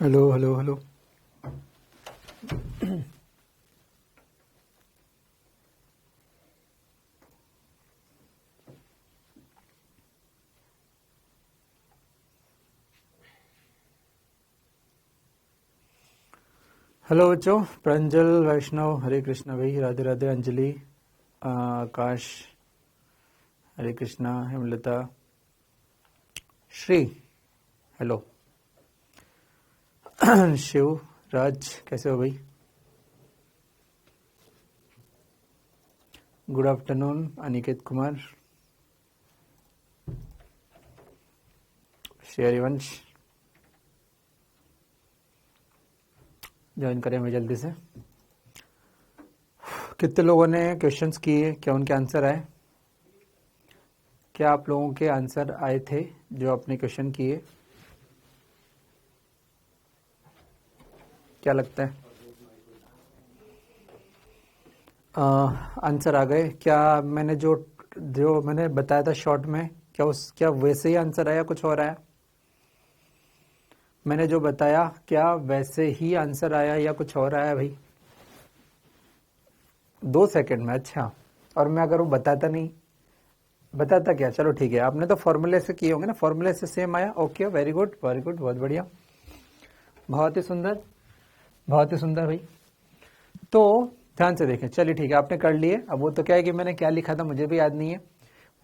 Hello hello hello. Hello बच्चों, प्रंजल, वैष्णव, हरे कृष्णा भाई, राधे राधे, अंजलि, आकाश, हरे Krishna, Hemlata, Shri, hello, Shiv, राज, कैसे हो भाई? Good afternoon, Aniket Kumar, Shri Harivansh, join करें हमें जल्दी से। कितने लोगों ने क्वेश्चंस किए, क्या उनके आंसर आए? क्या आप लोगों के आंसर आए थे जो आपने क्वेश्चन किए? क्या लगता है आंसर आ गए? क्या मैंने जो मैंने बताया था शॉर्ट में, क्या वैसे ही आंसर आया, कुछ और आया? मैंने जो बताया क्या वैसे ही आंसर आया या कुछ और आया भाई? 2 सेकंड में? अच्छा, और मैं अगर वो बताता नहीं, बताता क्या? चलो ठीक है, आपने तो फॉर्मूले से किए होंगे ना, फॉर्मूले से सेम आया। Okay, very good very good, बहुत बढ़िया, बहुत ही सुंदर, बहुत ही सुंदर भाई। तो ध्यान से देखें, चलिए ठीक है, आपने कर लिए। अब वो तो क्या है कि मैंने क्या लिखा था मुझे भी याद नहीं है,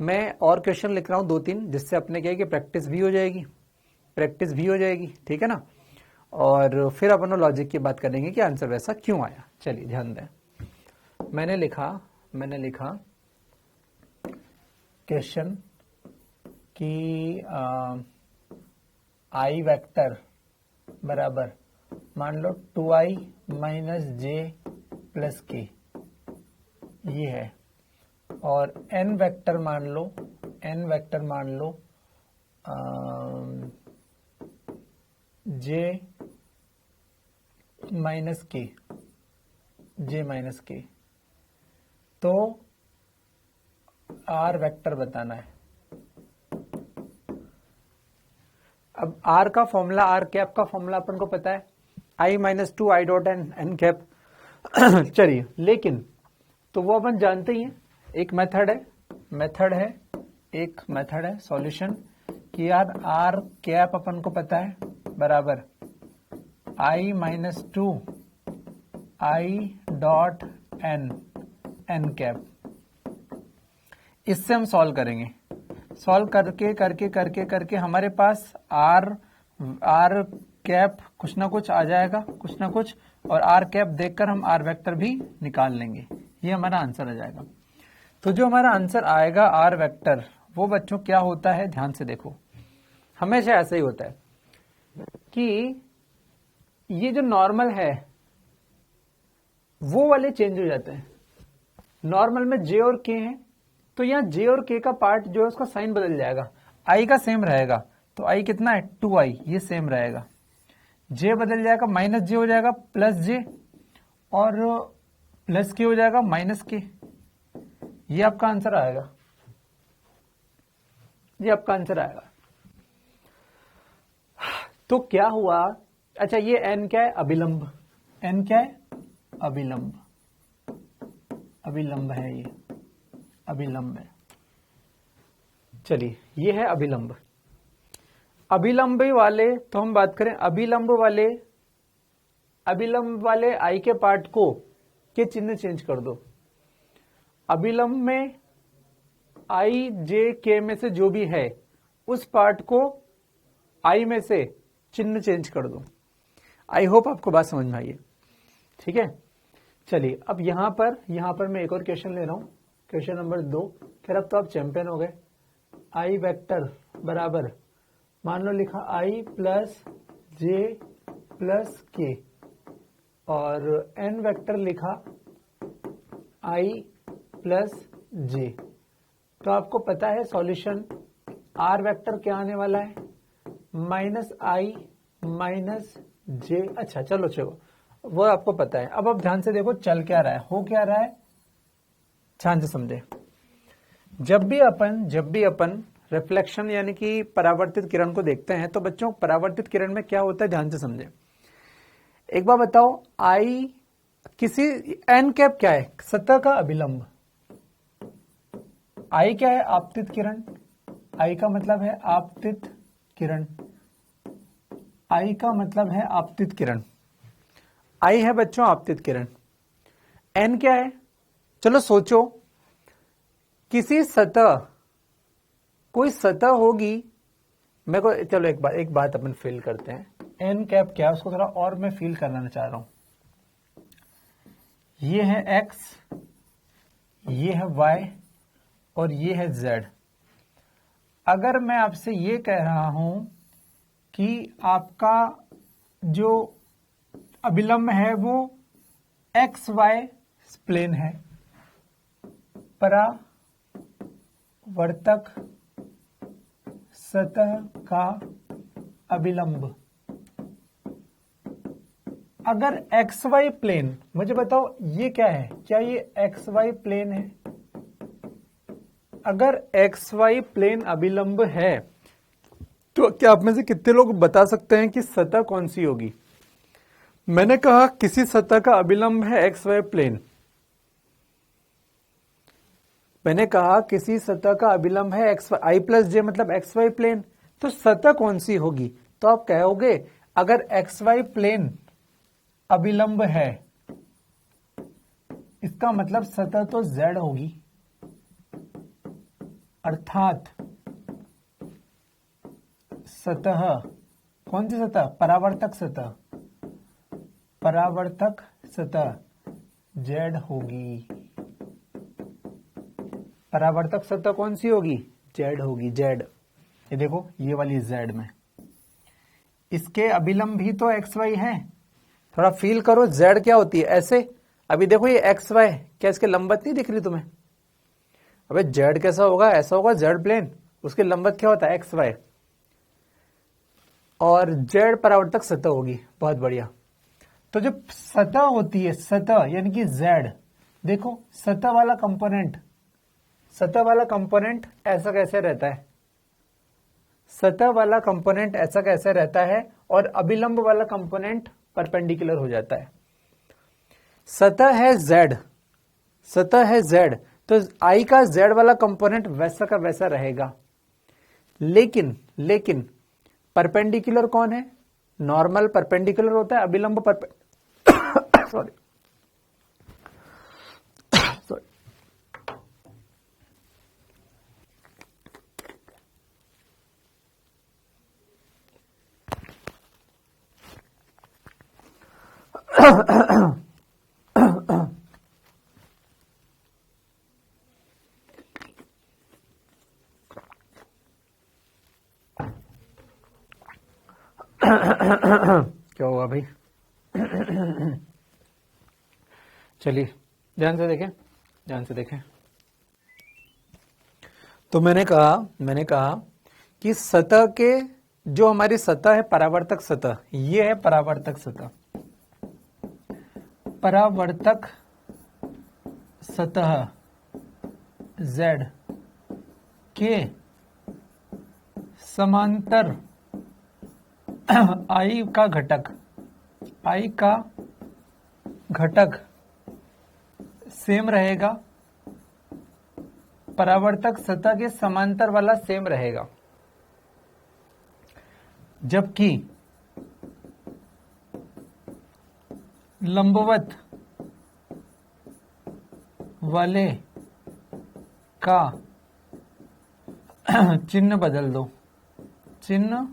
मैं और क्वेश्चन लिख रहा हूँ 2-3, जिससे अपने क्या है कि प्रैक्टिस भी हो जाएगी, प्रैक्टिस भी हो जाएगी, ठीक है ना। और फिर अपन लॉजिक की बात करेंगे कि आंसर वैसा क्यों आया। चलिए ध्यान दें, मैंने लिखा क्वेश्चन कि आई वेक्टर बराबर मान लो 2i माइनस जे प्लस के, ये है, और n वेक्टर मान लो जे माइनस के, तो r वेक्टर बताना है। अब r का फॉर्मूला, r कैप का फॉर्मूला अपन को पता है, i minus 2 I dot N cap. चलिए, लेकिन तो वो अपन जानते ही हैं, एक मेथड है सॉल्यूशन कि यार r कैप अपन को पता है बराबर i minus 2 I dot N cap. इससे हम सॉल्व करेंगे, सॉल्व करके हमारे पास आर कैप कुछ ना कुछ आ जाएगा, कुछ ना कुछ, और आर कैप देखकर हम आर वेक्टर भी निकाल लेंगे, ये हमारा आंसर आ जाएगा। तो जो हमारा आंसर आएगा आर वेक्टर, वो बच्चों क्या होता है, ध्यान से देखो, हमेशा ऐसा ही होता है कि ये जो नॉर्मल है वो वाले चेंज हो जाते हैं। नॉर्मल में जे और के हैं, तो यहाँ जे और के का पार्ट जो है उसका साइन बदल जाएगा, आई का सेम रहेगा, तो आई कितना है 2i, ये सेम रहेगा। जे बदल जाएगा, माइनस जे हो जाएगा प्लस जे, और प्लस के हो जाएगा माइनस के, ये आपका आंसर आएगा, ये आपका आंसर आएगा। तो क्या हुआ, अच्छा ये एन क्या है, अभिलंब, एन क्या है, अभिलंब, अभिलंब है, ये अभिलंब है। चलिए, ये है अभिलंब। अभिलंब वाले, तो हम बात करें अभिलंब वाले आई के पार्ट को के चिन्ह चेंज कर दो। अभिलंब में आई जे के में से जो भी है उस पार्ट को आई में से चिन्ह चेंज कर दो। आई होप आपको बात समझ में आई है, ठीक है। चलिए, अब यहां पर मैं एक और क्वेश्चन ले रहा हूं, क्वेश्चन नंबर 2। फिर अब तो आप चैंपियन हो गए। आई वेक्टर बराबर मान लो लिखा आई प्लस जे प्लस के, और एन वेक्टर लिखा आई प्लस जे। तो आपको पता है सॉल्यूशन आर वेक्टर क्या आने वाला है, माइनस आई माइनस जे। अच्छा चलो वो आपको पता है। अब आप ध्यान से देखो चल क्या रहा है, हो क्या रहा है, ध्यान से समझे। जब भी अपन रिफ्लेक्शन यानी कि परावर्तित किरण को देखते हैं, तो बच्चों परावर्तित किरण में क्या होता है, ध्यान से समझे। एक बार बताओ, आई किसी एन कैप क्या है? सतह का अभिलंब। आई क्या है? आपतित किरण। आई का मतलब है आपतित किरण। आई का मतलब है आपतित किरण। आई है बच्चों आपतित किरण। एन क्या है? चलो सोचो, किसी सतह, कोई सतह होगी, मेरे को चलो एक बात अपन फील करते हैं। एन कैप क्या है उसको थोड़ा और मैं फील करना चाह रहा हूं। ये है एक्स, ये है वाई और ये है जेड। अगर मैं आपसे ये कह रहा हूं कि आपका जो अभिलंब है वो एक्स वाई प्लेन है, परावर्तक सतह का अभिलंब। अगर एक्स वाई प्लेन, मुझे बताओ ये क्या है? क्या ये एक्स वाई प्लेन है? अगर एक्स वाई प्लेन अभिलंब है तो क्या आप में से कितने लोग बता सकते हैं कि सतह कौन सी होगी? मैंने कहा किसी सतह का अभिलंब है एक्स वाई प्लेन। मैंने कहा किसी सतह का अभिलंब है एक्स आई प्लस जे मतलब एक्स वाई प्लेन, तो सतह कौन सी होगी? तो आप कहोगे अगर एक्स वाई प्लेन अभिलंब है, इसका मतलब सतह तो जेड होगी, अर्थात सतह, कौन सी सतह? परावर्तक सतह। परावर्तक सतह जेड होगी। परावर्तक सतह कौन सी होगी? जेड होगी, जेड। ये देखो, ये वाली जेड में, इसके अभिलंब भी तो एक्स वाई है। थोड़ा फील करो, जेड क्या होती है? ऐसे अभी देखो ये एक्स वाई, क्या इसके लंबवत नहीं दिख रही तुम्हें? अबे जेड कैसा होगा? ऐसा होगा जेड प्लेन, उसके लंबवत क्या होता है? X Y. और जेड परावर्तक सतह होगी। बहुत बढ़िया। तो जो सतह होती है, सतह यानी कि जेड, देखो सतह वाला कंपोनेंट, सतह वाला कंपोनेंट ऐसा कैसे रहता है? सतह वाला कंपोनेंट ऐसा कैसे रहता है और अभिलंब वाला कंपोनेंट परपेंडिकुलर हो जाता है। सतह है जेड, सतह है जेड, तो आई का जेड वाला कंपोनेंट वैसा का वैसा रहेगा। लेकिन परपेंडिकुलर कौन है? नॉर्मल परपेंडिकुलर होता है, अभिलंब सॉरी क्या हुआ भाई? चलिए ध्यान से देखें, ध्यान से देखें। तो मैंने कहा कि सतह के, जो हमारी सतह है परावर्तक सतह, ये है परावर्तक सतह। परावर्तक सतह Z के समांतर I का घटक सेम रहेगा, परावर्तक सतह के समांतर वाला सेम रहेगा, जबकि लंबवत वाले का चिन्ह बदल दो, चिन्ह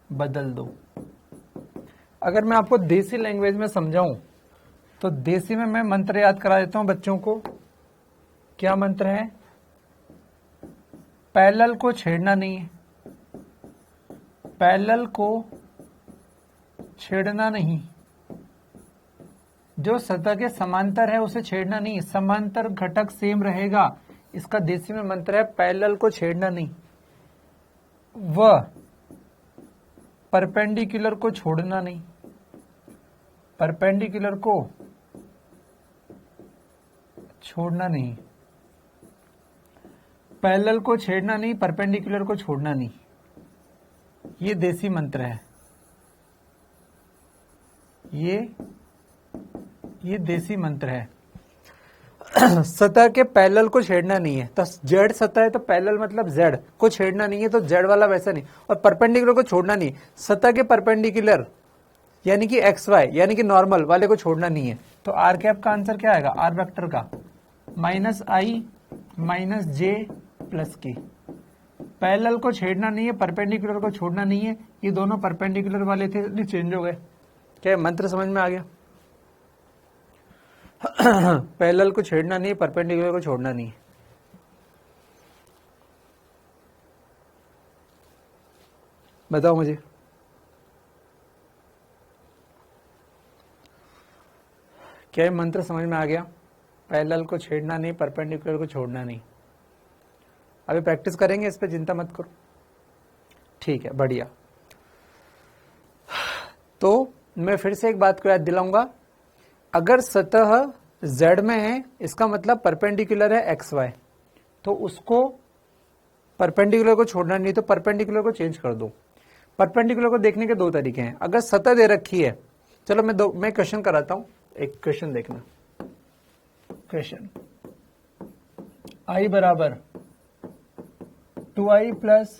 बदल दो। अगर मैं आपको देसी लैंग्वेज में समझाऊं तो देसी में मैं मंत्र याद करा देता हूं बच्चों को। क्या मंत्र है? पैरेलल को छेड़ना नहीं है, पैरेलल को छेड़ना नहीं, जो सतह के समांतर है उसे छेड़ना नहीं, समांतर घटक सेम रहेगा। इसका देसी में मंत्र है पैरेलल को छेड़ना नहीं, वह परपेंडिकुलर को छोड़ना नहीं, परपेंडिकुलर को छोड़ना नहीं, पैरेलल को छेड़ना नहीं, परपेंडिकुलर को छोड़ना नहीं। ये देसी मंत्र है। ये देसी मंत्र है। सतह के पैरेलल को छेड़ना नहीं है, तो जेड सतह है तो पैरेलल मतलब जेड को छेड़ना नहीं है, तो जेड वाला वैसा नहीं, और परपेंडिकुलर को छोड़ना नहीं। सतह के परपेंडिकुलर यानी कि एक्स वाई यानी कि नॉर्मल वाले को छोड़ना नहीं है। तो आर कैप का आंसर क्या आएगा, आर वेक्टर का -i -j प्लस की। पैरेलल को छेड़ना नहीं है, परपेंडिकुलर को छोड़ना नहीं है, ये दोनों परपेंडिकुलर वाले थे, चेंज हो गए। क्या मंत्र समझ में आ गया? पैरेलल को छेड़ना नहीं है, परपेंडिकुलर को छोड़ना नहीं है। बताओ मुझे, क्या ये मंत्र समझ में आ गया? पैरेलल को छेड़ना नहीं, परपेंडिकुलर को छोड़ना नहीं। अभी प्रैक्टिस करेंगे इस पे, चिंता मत करो। ठीक है, बढ़िया। तो मैं फिर से एक बात को याद दिलाऊंगा, अगर सतह z में है इसका मतलब परपेंडिकुलर है एक्स वाई, तो उसको परपेंडिकुलर को छोड़ना नहीं, तो परपेंडिकुलर को चेंज कर दो। परपेंडिकुलर को देखने के दो तरीके हैं। अगर सतह दे रखी है, चलो मैं क्वेश्चन कराता हूं, एक क्वेश्चन देखना। क्वेश्चन i बराबर 2i plus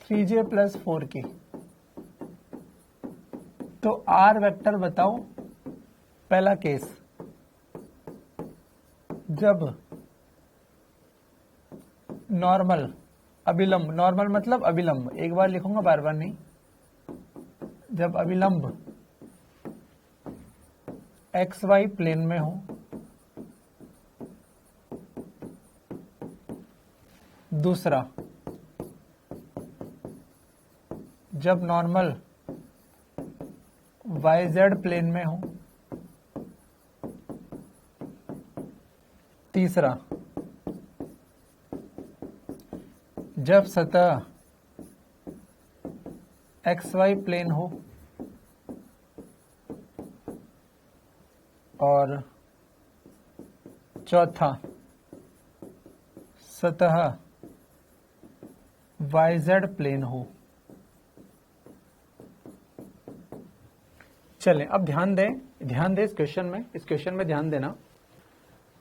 3j plus 4k, तो आर वेक्टर बताओ। पहला केस, जब नॉर्मल अभिलंब, नॉर्मल मतलब अभिलंब, एक बार लिखूंगा बार बार नहीं, जब अभिलंब एक्स वाई प्लेन में हो, दूसरा जब नॉर्मल वाई जेड प्लेन में हो, तीसरा जब सतह एक्स वाई प्लेन हो, और चौथा सतह वाई जेड प्लेन हो। चलें, अब ध्यान दें इस क्वेश्चन में ध्यान देना।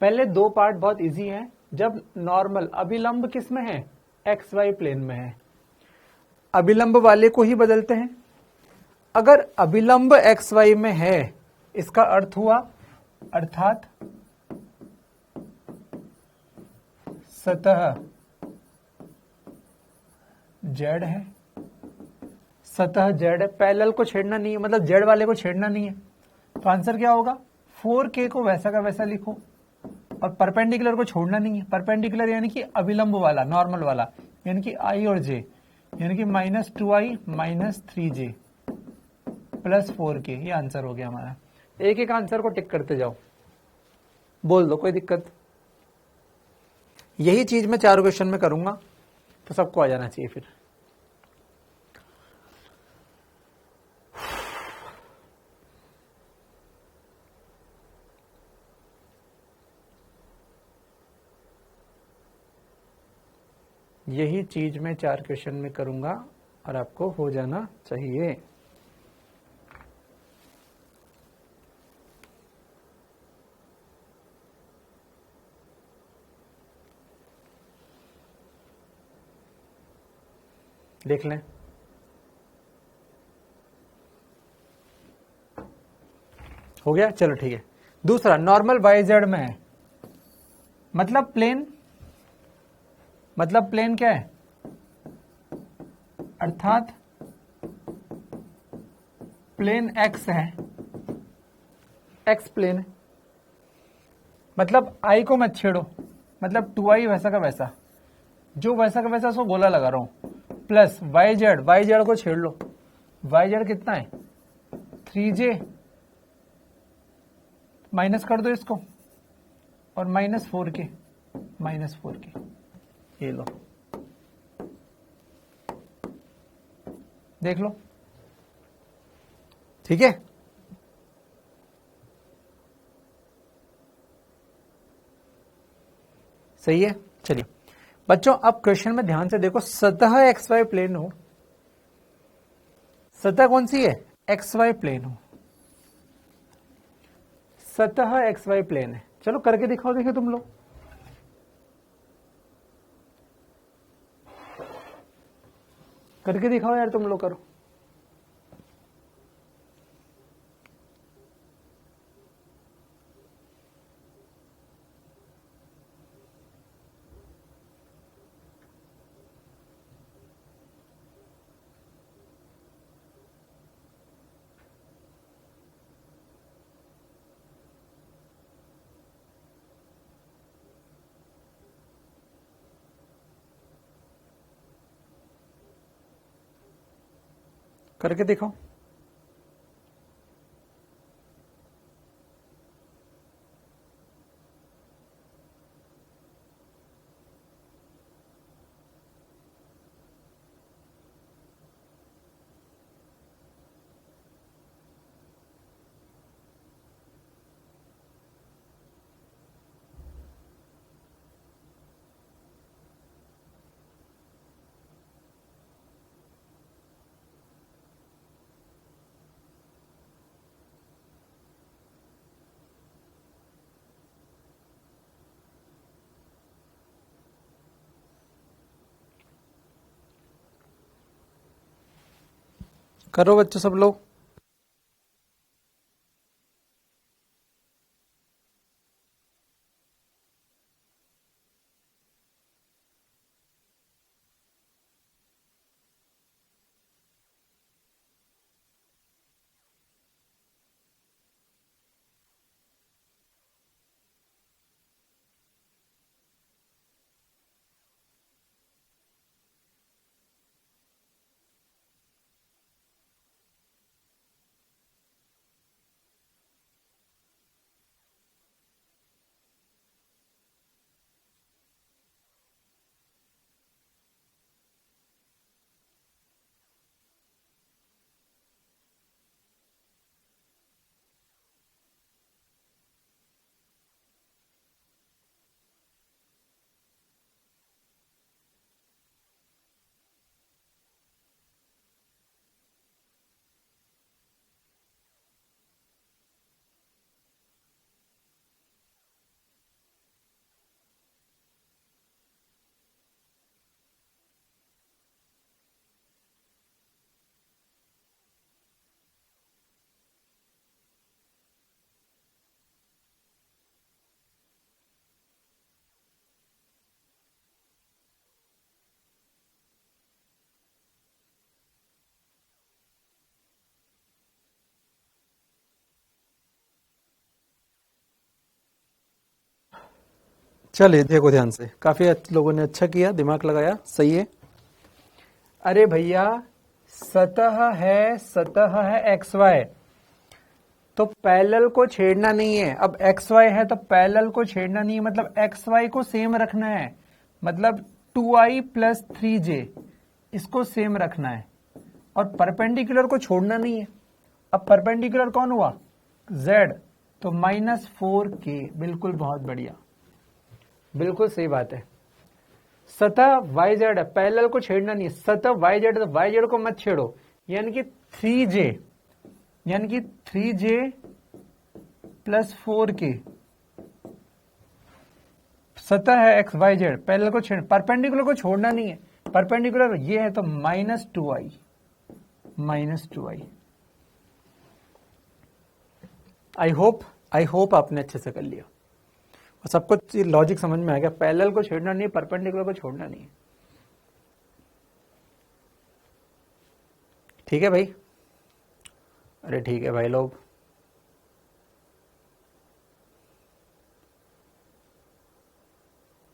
पहले दो पार्ट बहुत इजी हैं। जब नॉर्मल अभिलंब किस में है, एक्स वाई प्लेन में है, अभिलंब वाले को ही बदलते हैं। अगर अभिलंब एक्स वाई में है, इसका अर्थ हुआ, अर्थात सतह जेड है, सतह जेड है, पैरेलल को छेड़ना नहीं है, मतलब जेड वाले को छेड़ना नहीं है। तो आंसर क्या होगा, 4k को वैसा का वैसा लिखो, और परपेंडिकुलर को छोड़ना नहीं है। परपेंडिकुलर यानी कि अभिलंब वाला, नॉर्मल वाला, यानी कि i और j, यानी कि -2i -3j प्लस 4k, ये आंसर हो गया हमारा। एक एक आंसर को टिक करते जाओ, बोल दो, कोई दिक्कत। यही चीज मैं 4 क्वेश्चन में करूंगा, तो सबको आ जाना चाहिए फिर। यही चीज मैं 4 क्वेश्चन में करूंगा और आपको हो जाना चाहिए। देख लें, हो गया। चलो ठीक है। दूसरा, नॉर्मल वाई जेड में है, मतलब प्लेन क्या है, अर्थात प्लेन एक्स है, एक्स प्लेन है, मतलब आई को मत छेड़ो, मतलब 2i वैसा का वैसा, जो वैसा का वैसा उसको गोला लगा रहा हूं, प्लस वाई जेड को छेड़ लो। वाई जेड कितना है, 3j, माइनस कर दो इसको, और -4k, ये लो, देख लो, ठीक है। सही है। चलिए बच्चों, अब क्वेश्चन में ध्यान से देखो। सतह एक्स वाई प्लेन हो, सतह कौन सी है, एक्स वाई प्लेन हो, सतह एक्स वाई प्लेन है। चलो करके दिखाओ, देखिए तुम लोग करके दिखाओ यार, तुम लोग करो। करके दिखाओ। करो बच्चों सब लोग। चलिए देखो ध्यान से, काफी लोगों ने अच्छा किया, दिमाग लगाया, सही है। अरे भैया सतह है एक्स वाई, तो पैरेलल को छेड़ना नहीं है। अब एक्स वाई है तो पैरेलल को छेड़ना नहीं है, मतलब एक्स वाई को सेम रखना है, मतलब 2i प्लस 3j इसको सेम रखना है, और परपेंडिकुलर को छोड़ना नहीं है। अब परपेंडिकुलर कौन हुआ? z, तो -4k। बिल्कुल, बहुत बढ़िया, बिल्कुल सही बात है। सतह yz है, पैरेलल को छेड़ना नहीं है। सतह yz तो yz को मत छेड़ो, यानी कि 3j प्लस 4k सतह है एक्स वाई जेड, पैरेलल को छेड़, परपेंडिकुलर को छोड़ना नहीं है। परपेंडिकुलर ये है तो -2i। आई होप आपने अच्छे से कर लिया और सबको लॉजिक समझ में आ गया। पैरेलल को छेड़ना नहीं है, परपेंडिकुलर को छोड़ना नहीं है। ठीक है भाई? अरे ठीक है भाई लोग,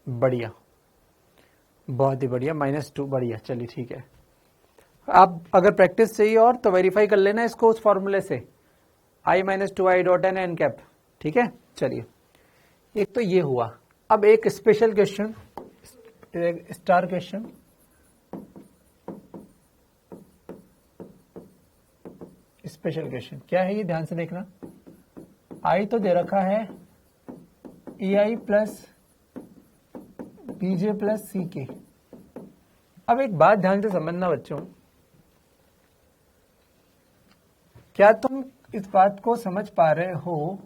बढ़िया, बहुत ही बढ़िया, -2, बढ़िया। चलिए ठीक है, आप अगर प्रैक्टिस चाहिए और तो वेरीफाई कर लेना इसको उस फॉर्मूले से, i - 2i dot N N cap. ठीक है, चलिए एक तो ये हुआ। अब एक special question, star question, special question क्या है ये, ध्यान से देखना। i तो दे रखा है ei plus bj plus ck। अब एक बात ध्यान से समझना बच्चों, क्या तुम इस बात को समझ पा रहे हो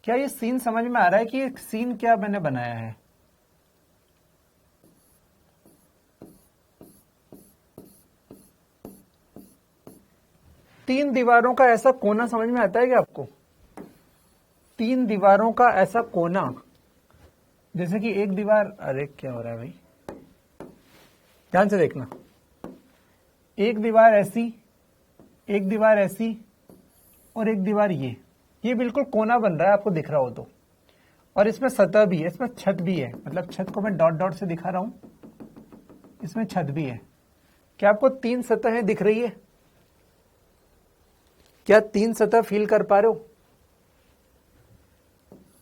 क्या ये सीन समझ में आ रहा है कि ये सीन क्या मैंने बनाया है? तीन दीवारों का ऐसा कोना समझ में आता है क्या आपको? तीन दीवारों का ऐसा कोना, जैसे कि एक दीवार, अरे क्या हो रहा है भाई, ध्यान से देखना, एक दीवार ऐसी, एक दीवार ऐसी और एक दीवार ये बिल्कुल कोना बन रहा है, आपको दिख रहा हो तो। और इसमें सतह भी है, इसमें छत भी है, मतलब छत को मैं डॉट डॉट से दिखा रहा हूं, इसमें छत भी है। क्या आपको तीन सतहें दिख रही है? क्या तीन सतह फील कर पा रहे हो?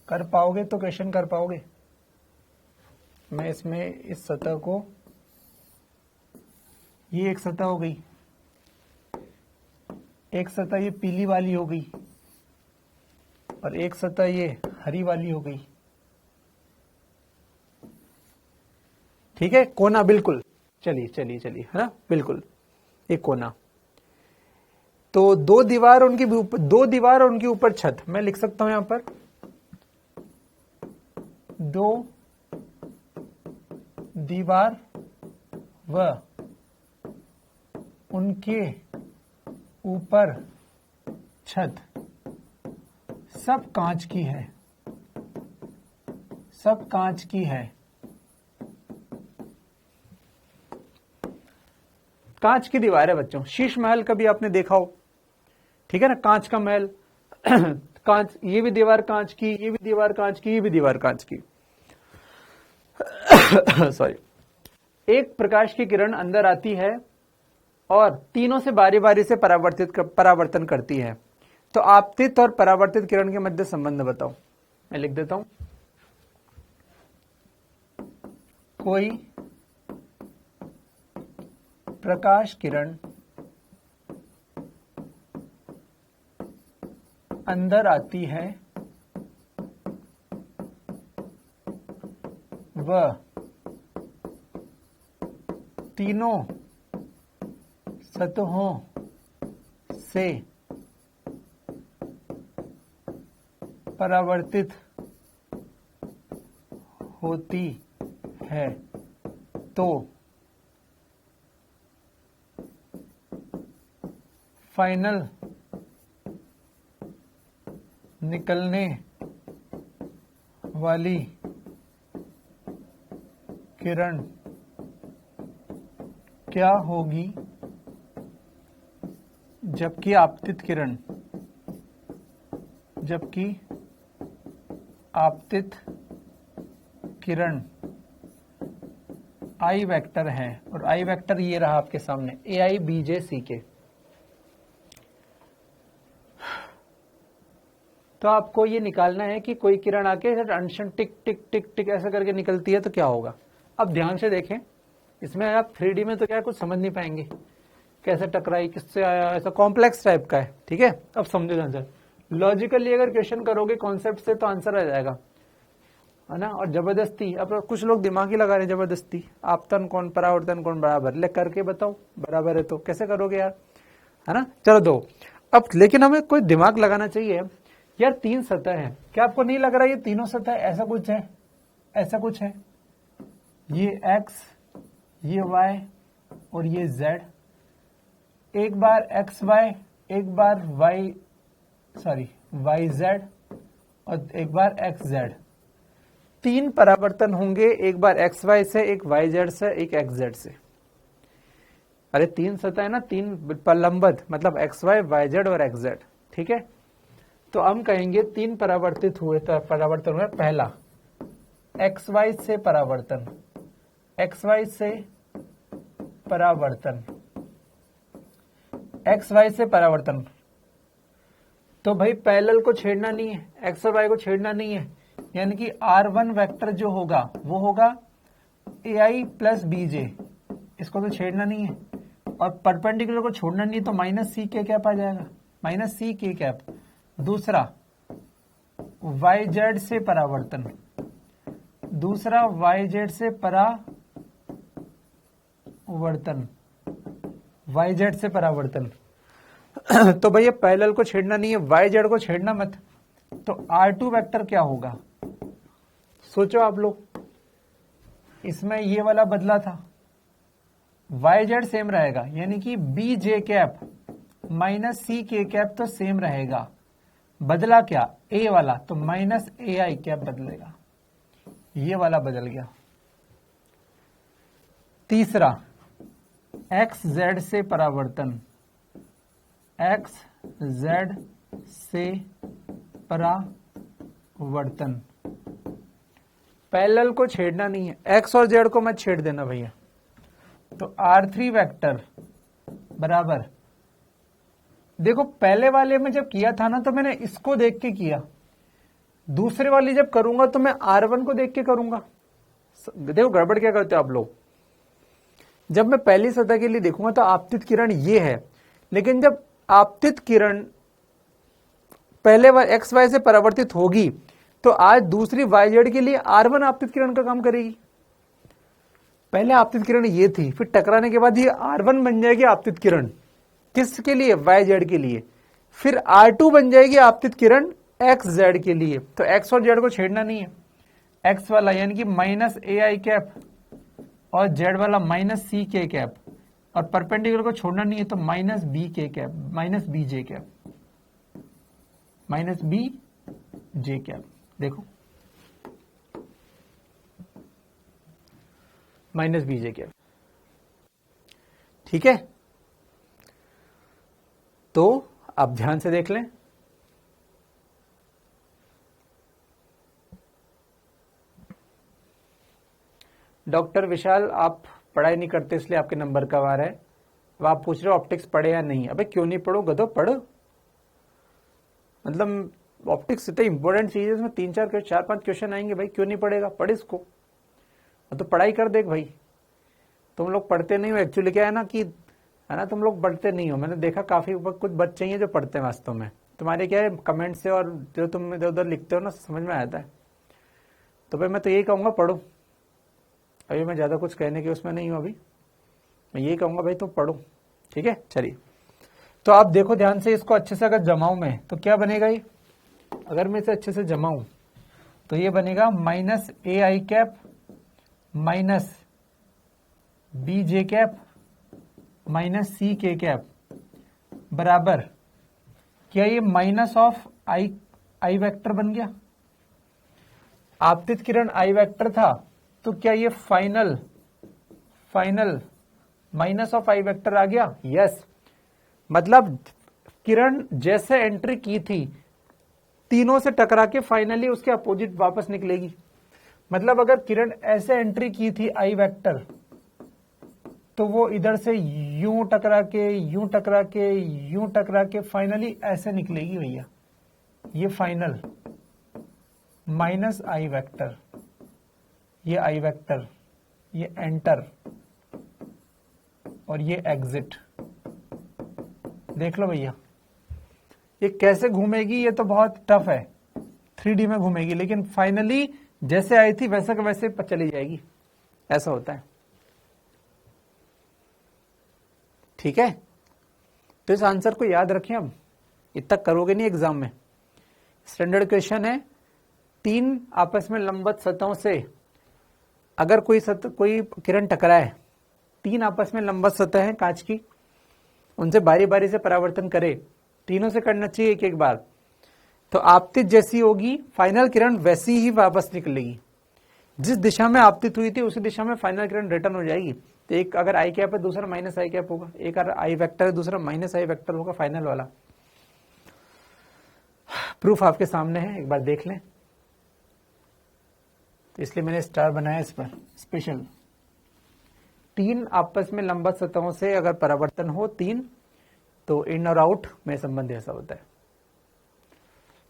कर पाओगे तो क्वेश्चन कर पाओगे। मैं इसमें इस सतह को, ये एक सतह हो गई, एक सतह ये पीली वाली हो गई, और एक सतह ये हरी वाली हो गई। ठीक है, कोना बिल्कुल। चलिए चलिए चलिए, है ना, बिल्कुल एक कोना। तो दो दीवार उनकी ऊपर, दो दीवार और उनके ऊपर छत, मैं लिख सकता हूं यहां पर दो दीवार व उनके ऊपर छत, सब कांच की है, सब कांच की है। कांच की दीवार है बच्चों। शीश महल कभी आपने देखा हो, ठीक है ना, कांच का महल। कांच, ये भी दीवार कांच की, ये भी दीवार कांच की, ये भी दीवार कांच की। सॉरी। एक प्रकाश की किरण अंदर आती है और तीनों से बारी बारी से परावर्तन करती है। तो आपतित और परावर्तित किरण के मध्य संबंध बताओ। मैं लिख देता हूं, कोई प्रकाश किरण अंदर आती है वह तीनों सतहों से परावर्तित होती है, तो फाइनल निकलने वाली किरण क्या होगी? जबकि आपतित किरण, जबकि आपतित किरण आई वेक्टर है, और आई वेक्टर ये रहा आपके सामने, ए आई बी जे सी के। तो आपको ये निकालना है कि कोई किरण आके अनशन टिक टिक टिक टिक ऐसा करके निकलती है तो क्या होगा। अब ध्यान से देखें, इसमें आप 3D में तो क्या कुछ समझ नहीं पाएंगे, कैसे टकराई, किससे आया, ऐसा कॉम्प्लेक्स टाइप का है। ठीक है, अब समझो आंसर। लॉजिकली अगर क्वेश्चन करोगे कॉन्सेप्ट से तो आंसर आ जाएगा, है ना। और जबरदस्ती, अब कुछ लोग दिमाग ही लगा रहे हैं जबरदस्ती, आपतन कौन परावर्तन कौन बराबर, ले करके बताओ बराबर है तो कैसे करोगे यार, है ना। चलो दो। अब लेकिन हमें कोई दिमाग लगाना चाहिए यार। तीन सतह है, क्या आपको नहीं लग रहा ये तीनों सतह ऐसा कुछ है, ऐसा कुछ है, ये x, ये y और ये z। एक बार एक्स वाई, एक बार y z और एक बार एक्स जेड। तीन परावर्तन होंगे, एक बार एक्स वाई से, एक वाई जेड से, एक एक्स जेड से। अरे तीन सतह है ना, तीन लंबद, मतलब एक्स वाई जेड और एक्स जेड। ठीक है, तो हम कहेंगे तीन परावर्तित हुए, परावर्तन हुए। पहला एक्स वाई से परावर्तन, एक्स वाई से परावर्तन, एक्स वाई से परावर्तन। तो भाई पैरेलल को छेड़ना नहीं है, एक्स और वाई को छेड़ना नहीं है, यानी कि R1 वेक्टर जो होगा वो होगा AI प्लस BJ, इसको तो छेड़ना नहीं है। और परपेंडिकुलर को छोड़ना नहीं, तो माइनस सी के कैप आ जाएगा, माइनस सी के कैप। दूसरा YZ से परावर्तन, दूसरा YZ से परावर्तन, YZ से परावर्तन। तो भैया पैरेलल को छेड़ना नहीं है, YZ को छेड़ना मत, तो R2 वेक्टर क्या होगा, सोचो आप लोग। इसमें ये वाला बदला था, वाई जेड सेम रहेगा, यानी कि B J cap minus C K cap तो सेम रहेगा। बदला क्या, ए वाला, तो माइनस ए आई कैप बदलेगा, ये वाला बदल गया। तीसरा, एक्स जेड से परावर्तन, एक्स जेड से परावर्तन। पैरेलल को छेड़ना नहीं है, एक्स और जेड को मत छेड़ देना भैया। तो R3 वेक्टर बराबर, देखो पहले वाले में जब किया था ना तो मैंने इसको देख के किया, दूसरे वाली जब करूंगा तो मैं R1 को देख के करूंगा। देखो गड़बड़ क्या करते हो आप लोग, जब मैं पहली सतह के लिए देखूंगा तो आपतित किरण ये है, लेकिन जब आपतित किरण पहले एक्स वाई से परावर्तित होगी तो आज दूसरी वाई जेड के लिए R1 आपतित किरण का काम करेगी। पहले आपतित किरण ये थी, फिर टकराने के बाद ये R1 बन जाएगी आपतित किरण, किसके लिए, वाई जेड के लिए। फिर R2 बन जाएगी आपतित किरण एक्स जेड के लिए। तो एक्स और जेड को छेड़ना नहीं है, एक्स वाला यानी कि माइनस ए आई कैप और जेड वाला माइनस सी के कैप, और परपेंडिकुलर को छोड़ना नहीं है तो minus B K cap, minus B J cap, minus B J cap. देखो माइनस बी जे कैप, ठीक है। तो आप ध्यान से देख लें, डॉक्टर विशाल आप पढ़ाई नहीं करते इसलिए आपके नंबर कम आ रहा है। अब आप पूछ रहे हो ऑप्टिक्स पढ़े या नहीं। अबे क्यों नहीं पढ़ो गधो, पढ़। मतलब ऑप्टिक्स इतनी इंपॉर्टेंट चीज है, इसमें 4-5 क्वेश्चन आएंगे भाई, क्यों नहीं पढ़ेगा, पढ़ इसको। तो पढ़ाई कर देख भाई, तुम लोग पढ़ते नहीं हो एक्चुअली। क्या है ना कि, है ना, तुम लोग पढ़ते नहीं हो। मैंने देखा काफी कुछ बच्चे हैं जो पढ़ते हैं वास्तव में। तुम्हारे क्या है कमेंट से और जो तुम इधर उधर लिखते हो ना समझ में आता है। तो भाई मैं तो यही कहूंगा पढ़ो। अभी मैं ज्यादा कुछ कहने के उसमें नहीं हूं, अभी मैं यही कहूंगा भाई तुम पढ़ो, ठीक है। चलिए तो आप देखो ध्यान से, इसको अच्छे से अगर जमाऊं मैं तो क्या बनेगा ये, अगर मैं इसे अच्छे से जमाऊं तो ये बनेगा minus A I cap minus B J cap minus C K cap बराबर, क्या ये माइनस ऑफ आई वेक्टर बन गया। आपतित किरण आई वेक्टर था तो क्या ये final minus of I vector आ गया। यस, मतलब किरण जैसे एंट्री की थी तीनों से टकरा के फाइनली उसके अपोजिट वापस निकलेगी। मतलब अगर किरण ऐसे एंट्री की थी आई वेक्टर, तो वो इधर से यूं टकरा के यूं टकरा के यूं टकरा के फाइनली ऐसे निकलेगी भैया। ये फाइनल माइनस आई वेक्टर, ये आई वेक्टर, ये एंटर और ये एग्जिट। देख लो भैया ये कैसे घूमेगी, ये तो बहुत टफ है, 3D में घूमेगी, लेकिन फाइनली जैसे आई थी वैसे का वैसे चली जाएगी। ऐसा होता है, ठीक है। तो इस आंसर को याद रखें। अब इतना करोगे नहीं एग्जाम में। स्टैंडर्ड क्वेश्चन है, 3 आपस में लंबवत सतहों से अगर कोई किरण टकराए, 3 आपस में लंबवत सतह है कांच की, उनसे बारी बारी से परावर्तन करे, तीनों से करना चाहिए एक एक बार, तो आपतित जैसी होगी फाइनल किरण वैसी ही वापस निकलेगी। जिस दिशा में आपतित हुई थी उसी दिशा में फाइनल किरण रिटर्न हो जाएगी। तो एक अगर आई कैप है दूसरा माइनस आई कैप होगा, एक अगर आई वेक्टर है दूसरा माइनस आई वेक्टर होगा फाइनल वाला। प्रूफ आपके सामने है, एक बार देख लें। तो इसलिए मैंने स्टार बनाया इस पर स्पेशल। 3 आपस में लंबवत सतहों से अगर परावर्तन हो 3, तो इन और आउट में संबंध ऐसा होता है।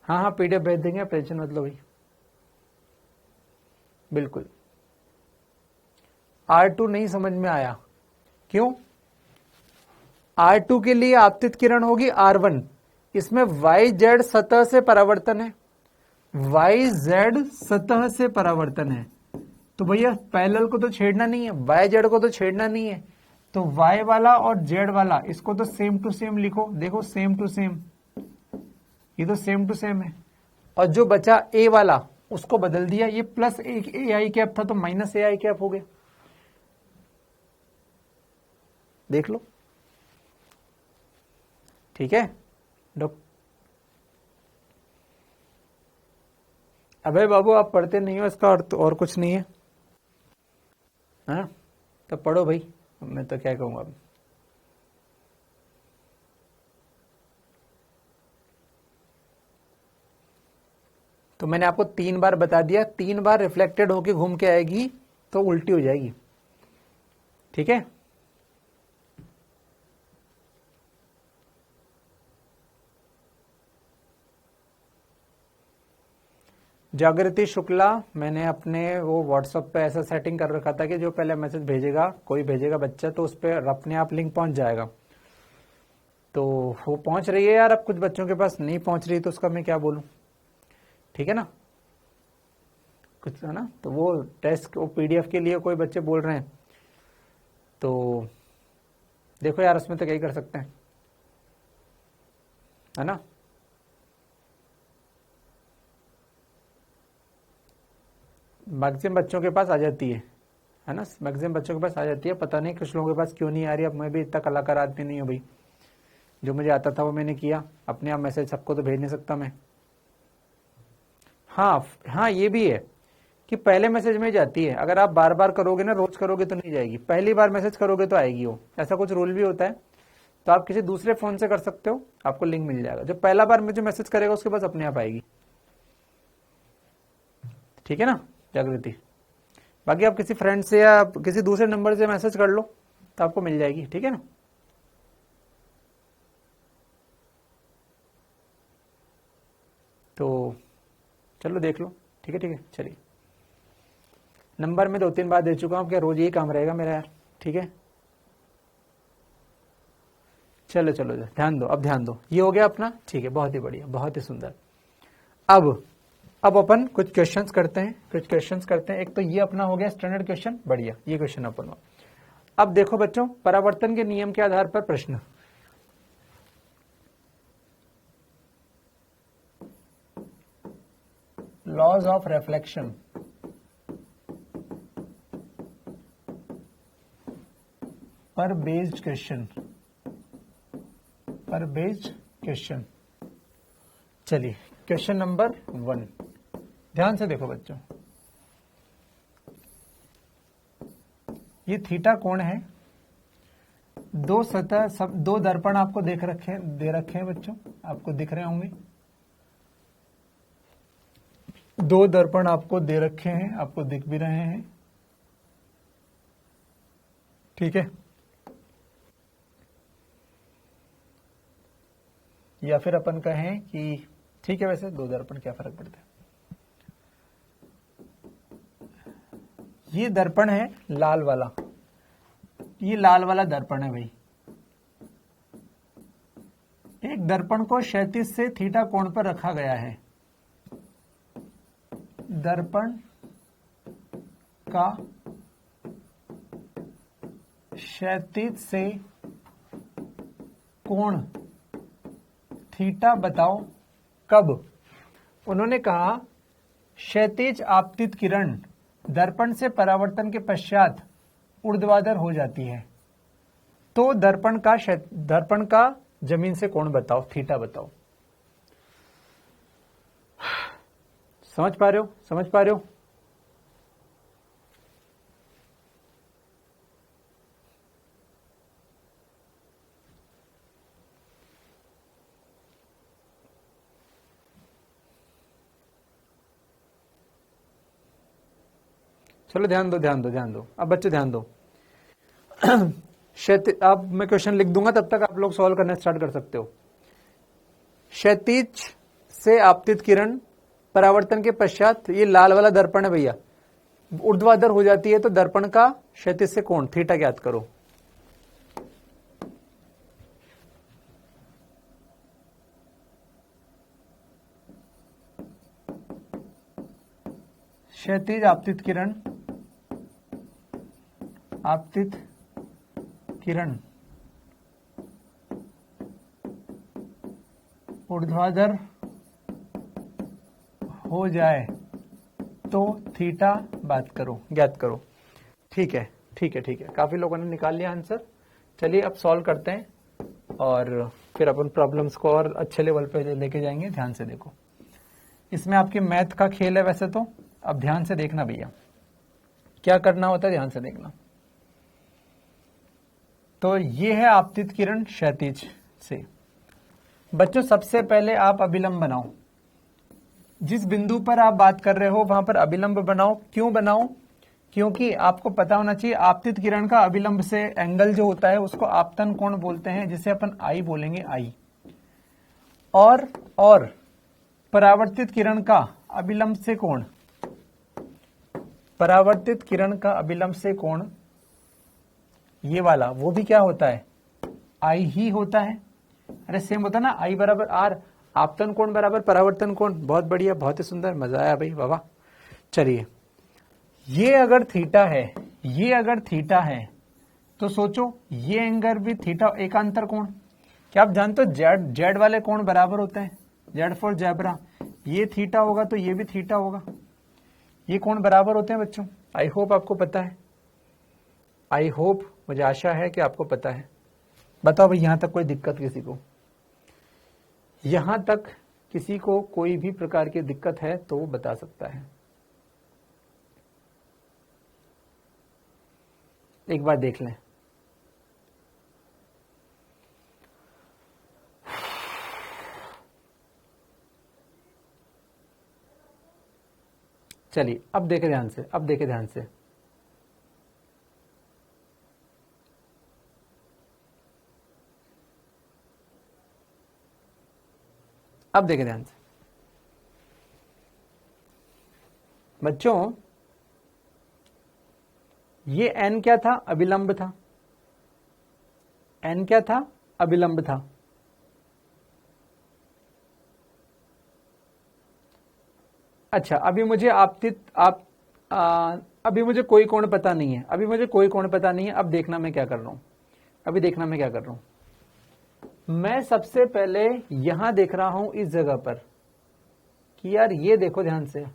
हाँ पीडीएफ भेज देंगे, टेंशन मत लो भाई। बिल्कुल। R2 नहीं समझ में आया, क्यों। R2 के लिए आपतित किरण होगी R1, इसमें YZ सतह से परावर्तन है, YZ सतह से परावर्तन है। तो भैया पैरेलल को तो छेड़ना नहीं है, YZ को तो छेड़ना नहीं है, तो Y वाला और Z वाला इसको तो सेम टू सेम लिखो। देखो सेम टू सेम, ये तो सेम टू सेम है। और जो बचा ए वाला उसको बदल दिया, ये प्लस ए आई कैप था तो माइनस ए आई कैप हो गया। देख लो, ठीक है। अबे बाबू आप पढ़ते नहीं हो, इसका अर्थ और कुछ नहीं है, हाँ तो पढ़ो भाई, मैं तो क्या कहूंगा अब। तो मैंने आपको 3 बार बता दिया, 3 बार रिफ्लेक्टेड होके घूम के आएगी तो उल्टी हो जाएगी, ठीक है। जागृति शुक्ला, मैंने अपने वो व्हाट्सएप पे ऐसा सेटिंग कर रखा था कि जो पहले मैसेज भेजेगा, कोई भेजेगा बच्चा, तो उस पर अपने आप लिंक पहुंच जाएगा। तो वो पहुंच रही है यार, अब कुछ बच्चों के पास नहीं पहुंच रही तो उसका मैं क्या बोलूं, ठीक है ना, कुछ है ना। तो वो टेस्ट, वो पीडीएफ के लिए कोई बच्चे बोल रहे हैं, तो देखो यार उसमें तो क्या ही कर सकते हैं, है ना। मैक्सिमम बच्चों के पास आ जाती है ना, मैक्सिमम बच्चों के पास आ जाती है, पता नहीं कुछ लोगों के पास क्यों नहीं आ रही। अब मैं भी इतना कलाकार आदमी नहीं हूँ भाई, जो मुझे आता था वो मैंने किया, अपने आप मैसेज सबको तो भेज नहीं सकता मैं। हाँ हाँ, ये भी है कि पहले मैसेज में जाती है, अगर आप बार बार करोगे ना, रोज करोगे तो नहीं जाएगी, पहली बार मैसेज करोगे तो आएगी वो, ऐसा कुछ रूल भी होता है। तो आप किसी दूसरे फोन से कर सकते हो, आपको लिंक मिल जाएगा, जो पहला बार मुझे मैसेज करेगा उसके पास अपने आप आएगी, ठीक है ना जागृति। बाकी आप किसी फ्रेंड से या किसी दूसरे नंबर से मैसेज कर लो तो आपको मिल जाएगी, ठीक है ना। तो चलो देख लो, ठीक है, ठीक है, चलिए। नंबर में 2-3 बार दे चुका हूं, क्या रोज यही काम रहेगा मेरा यार, ठीक है। चलो चलो ध्यान दो, अब ध्यान दो, ये हो गया अपना, ठीक है, बहुत ही बढ़िया, बहुत ही सुंदर। अब अपन कुछ क्वेश्चंस करते हैं, एक तो ये अपना हो गया स्टैंडर्ड क्वेश्चन, बढ़िया, ये क्वेश्चन अपन। अब देखो बच्चों, परावर्तन के नियम के आधार पर प्रश्न, लॉज ऑफ रिफ्लेक्शन पर बेस्ड क्वेश्चन, चलिए क्वेश्चन नंबर 1, ध्यान से देखो बच्चों, ये थीटा कोण है, दो सतह, सब 2 दर्पण आपको दे रखे हैं बच्चों, आपको दिख रहे होंगे, 2 दर्पण आपको दे रखे हैं, आपको दिख भी रहे हैं, ठीक है। या फिर अपन कहें कि ठीक है, वैसे 2 दर्पण क्या फर्क पड़ता है। ये दर्पण है लाल वाला, ये लाल वाला दर्पण है भाई। एक दर्पण को क्षैतिज से थीटा कोण पर रखा गया है, दर्पण का क्षैतिज से कोण थीटा बताओ कब। उन्होंने कहा क्षैतिज आपतित किरण दर्पण से परावर्तन के पश्चात ऊर्ध्वाधर हो जाती है, तो दर्पण का जमीन से कोण बताओ, थीटा बताओ। समझ पा रहे हो। चलो ध्यान दो, अब बच्चे ध्यान दो। अब मैं क्वेश्चन लिख दूंगा, तब तक आप लोग सॉल्व करना स्टार्ट कर सकते हो। क्षैतिज से आपतित किरण परावर्तन के पश्चात, ये लाल वाला दर्पण है भैया, ऊर्ध्वाधर हो जाती है, तो दर्पण का क्षैतिज से कोण थीटा ज्ञात करो। क्षैतिज आपतित किरण ऊर्ध्वाधर हो जाए तो थीटा बात करो, ज्ञात करो। ठीक है ठीक है ठीक है, काफी लोगों ने निकाल लिया आंसर। चलिए अब सॉल्व करते हैं और फिर अपन प्रॉब्लम्स को और अच्छे लेवल पे लेके जाएंगे। ध्यान से देखो, इसमें आपकी मैथ का खेल है वैसे तो, अब ध्यान से देखना भैया क्या करना होता है, ध्यान से देखना। तो ये है आपतित किरण क्षैतिज से। बच्चों सबसे पहले आप अभिलंब बनाओ, जिस बिंदु पर आप बात कर रहे हो वहां पर अभिलंब बनाओ। क्यों बनाओ? क्योंकि आपको पता होना चाहिए आपतित किरण का अभिलंब से एंगल जो होता है उसको आपतन कोण बोलते हैं, जिसे अपन आई बोलेंगे, आई। और परावर्तित किरण का अभिलंब से कोण, परावर्तित किरण का अभिलंब से कोण ये वाला, वो भी क्या होता है, आई ही होता है। अरे सेम होता है ना, आई बराबर आर, आपतन कोण बराबर परावर्तन कोण। बहुत बढ़िया, बहुत ही सुंदर, मजा आया भाई, वाह। चलिए ये अगर थीटा है, ये अगर थीटा है तो सोचो ये एंगल भी थीटा, एकांतर कोण। क्या आप जानते हो जेड वाले कोण बराबर होते हैं, जेड फॉर जैबरा। ये थीटा होगा तो ये भी थीटा होगा, ये कोण बराबर होते हैं बच्चों। आई होप आपको पता है, आई होप, मुझे आशा है कि आपको पता है। बताओ भाई यहां तक कोई दिक्कत किसी को? यहां तक किसी को कोई भी प्रकार की दिक्कत है तो वो बता सकता है। एक बार देख लें। चलिए अब देखे ध्यान से, अब देखे ध्यान से। अब देखे ध्यान से बच्चों, ये n क्या था, अभिलंब था। n क्या था, अभिलंब था। अच्छा अभी मुझे अभी मुझे कोई कोण पता नहीं है, अभी मुझे कोई कोण पता नहीं है। अब देखना मैं क्या कर रहा हूं, अभी देखना मैं क्या कर रहा हूं। मैं सबसे पहले यहां देख रहा हूं इस जगह पर कि यार ये देखो ध्यान से,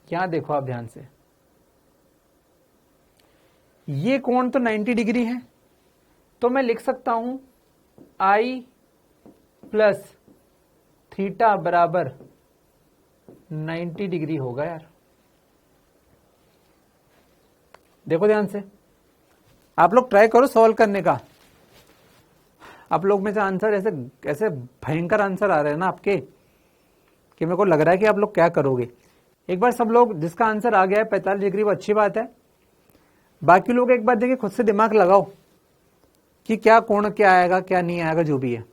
क्या देखो आप ध्यान से, ये कोण तो 90 डिग्री है, तो मैं लिख सकता हूं I प्लस थीटा बराबर 90 डिग्री होगा। यार देखो ध्यान से, आप लोग ट्राई करो सॉल्व करने का। आप लोग में से आंसर ऐसे ऐसे भयंकर आंसर आ रहे हैं ना आपके, कि मेरे को लग रहा है कि आप लोग क्या करोगे। एक बार सब लोग, जिसका आंसर आ गया है 45 डिग्री, वो अच्छी बात है। बाकी लोग एक बार देखिए, खुद से दिमाग लगाओ कि क्या कोण क्या आएगा, क्या नहीं आएगा, जो भी है,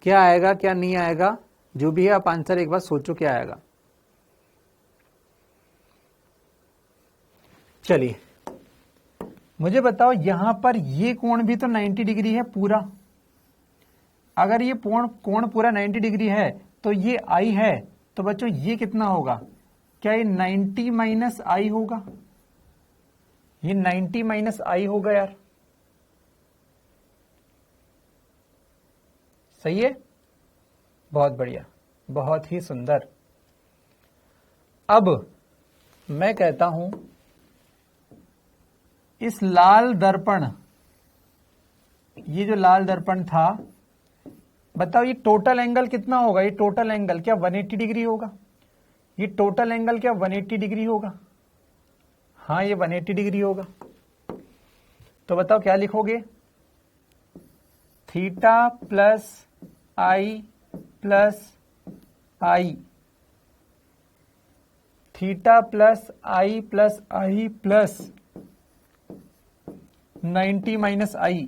क्या आएगा क्या नहीं आएगा, जो भी है आप आंसर एक बार सोचो क्या आएगा। चलिए मुझे बताओ, यहां पर ये कोण भी तो 90 डिग्री है पूरा। अगर ये कोण पूरा 90 डिग्री है तो ये आई है, तो बच्चों ये कितना होगा, क्या ये 90 माइनस आई होगा? ये 90 माइनस आई होगा यार, सही है, बहुत बढ़िया, बहुत ही सुंदर। अब मैं कहता हूं इस लाल दर्पण, ये जो लाल दर्पण था, बताओ ये टोटल एंगल कितना होगा? ये टोटल एंगल क्या 180 डिग्री होगा? ये टोटल एंगल क्या 180 डिग्री होगा? हाँ ये 180 डिग्री होगा। तो बताओ क्या लिखोगे, थीटा प्लस आई प्लस आई, थीटा प्लस आई प्लस 90 माइनस आई,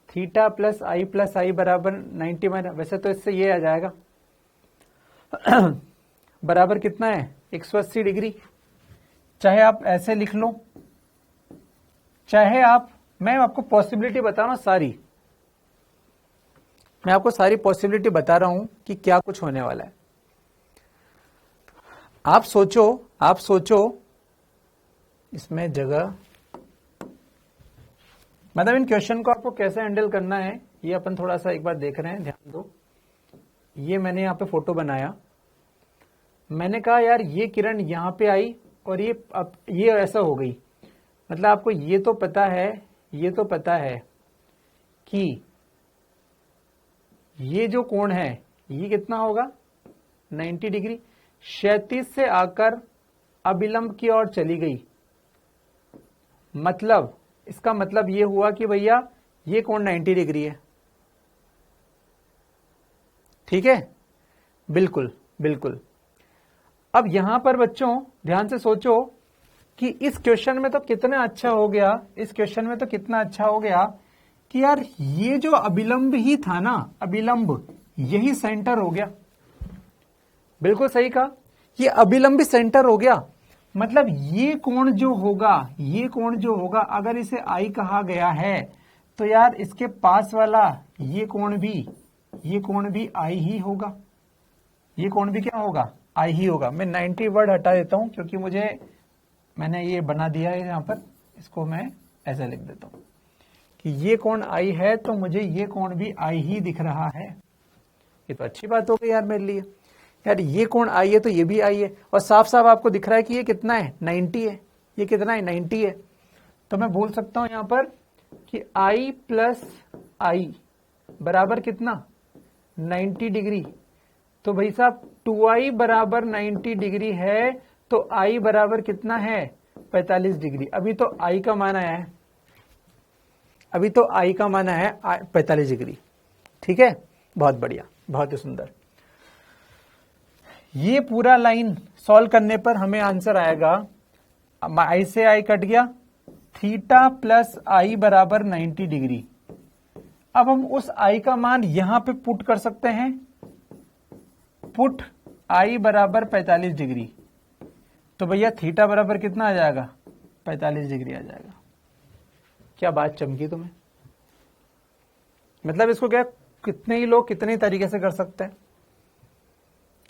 थीटा प्लस आई बराबर 90 माइनस, वैसे तो इससे ये आ जाएगा बराबर कितना है 180 डिग्री। चाहे आप ऐसे लिख लो, चाहे आप, मैं आपको पॉसिबिलिटी बता रहा हूं सारी, मैं आपको सारी पॉसिबिलिटी बता रहा हूं कि क्या कुछ होने वाला है। आप सोचो इसमें जगह मतलब इन क्वेश्चन को आपको कैसे हैंडल करना है ये अपन थोड़ा सा एक बार देख रहे हैं, ध्यान दो। ये मैंने यहाँ पे फोटो बनाया, मैंने कहा यार ये किरण यहाँ पे आई और ये अब ये ऐसा हो गई, मतलब आपको ये तो पता है, ये तो पता है कि ये जो कोण है ये कितना होगा 90 डिग्री, क्षैतिज से आकर अभिलंब की ओर चली गई, मतलब इसका मतलब ये हुआ कि भैया ये कोण 90 डिग्री है। ठीक है, बिल्कुल बिल्कुल। अब यहां पर बच्चों ध्यान से सोचो कि इस क्वेश्चन में तो कितना अच्छा हो गया, इस क्वेश्चन में तो कितना अच्छा हो गया कि यार ये जो अभिलंब ही था ना, अभिलंब यही सेंटर हो गया। बिल्कुल सही कहा, ये अभिलंब भी सेंटर हो गया, मतलब ये कोण जो होगा, ये कोण जो होगा अगर इसे आई कहा गया है तो यार इसके पास वाला ये कोण भी आई ही होगा, ये कोण भी क्या होगा, आई ही होगा। मैं 90 वर्ड हटा देता हूं क्योंकि मैंने ये बना दिया है यहां पर, इसको मैं ऐसा लिख देता हूं कि ये कोण आई है तो मुझे ये कोण भी आई ही दिख रहा है। ये तो अच्छी बात हो गई यार मेरे लिए, यार ये कोण आई है तो ये भी आई है, और साफ साफ आपको दिख रहा है कि ये कितना है 90 है, ये कितना है 90 है। तो मैं बोल सकता हूं यहां पर कि आई प्लस आई बराबर कितना 90 डिग्री। तो भाई साहब 2i बराबर 90 डिग्री है तो i बराबर कितना है 45 डिग्री। अभी तो i का मान आया है, अभी तो i का मान आया है 45 डिग्री। ठीक है, बहुत बढ़िया, बहुत ही सुंदर। ये पूरा लाइन सॉल्व करने पर हमें आंसर आएगा, i से i कट गया, थीटा प्लस i बराबर 90 डिग्री। अब हम उस i का मान यहां पे पुट कर सकते हैं, पुट i बराबर 45 डिग्री, तो भैया थीटा बराबर कितना आ जाएगा 45 डिग्री आ जाएगा। क्या बात चमकी तुम्हें? मतलब इसको क्या कितने ही लोग कितने ही तरीके से कर सकते हैं,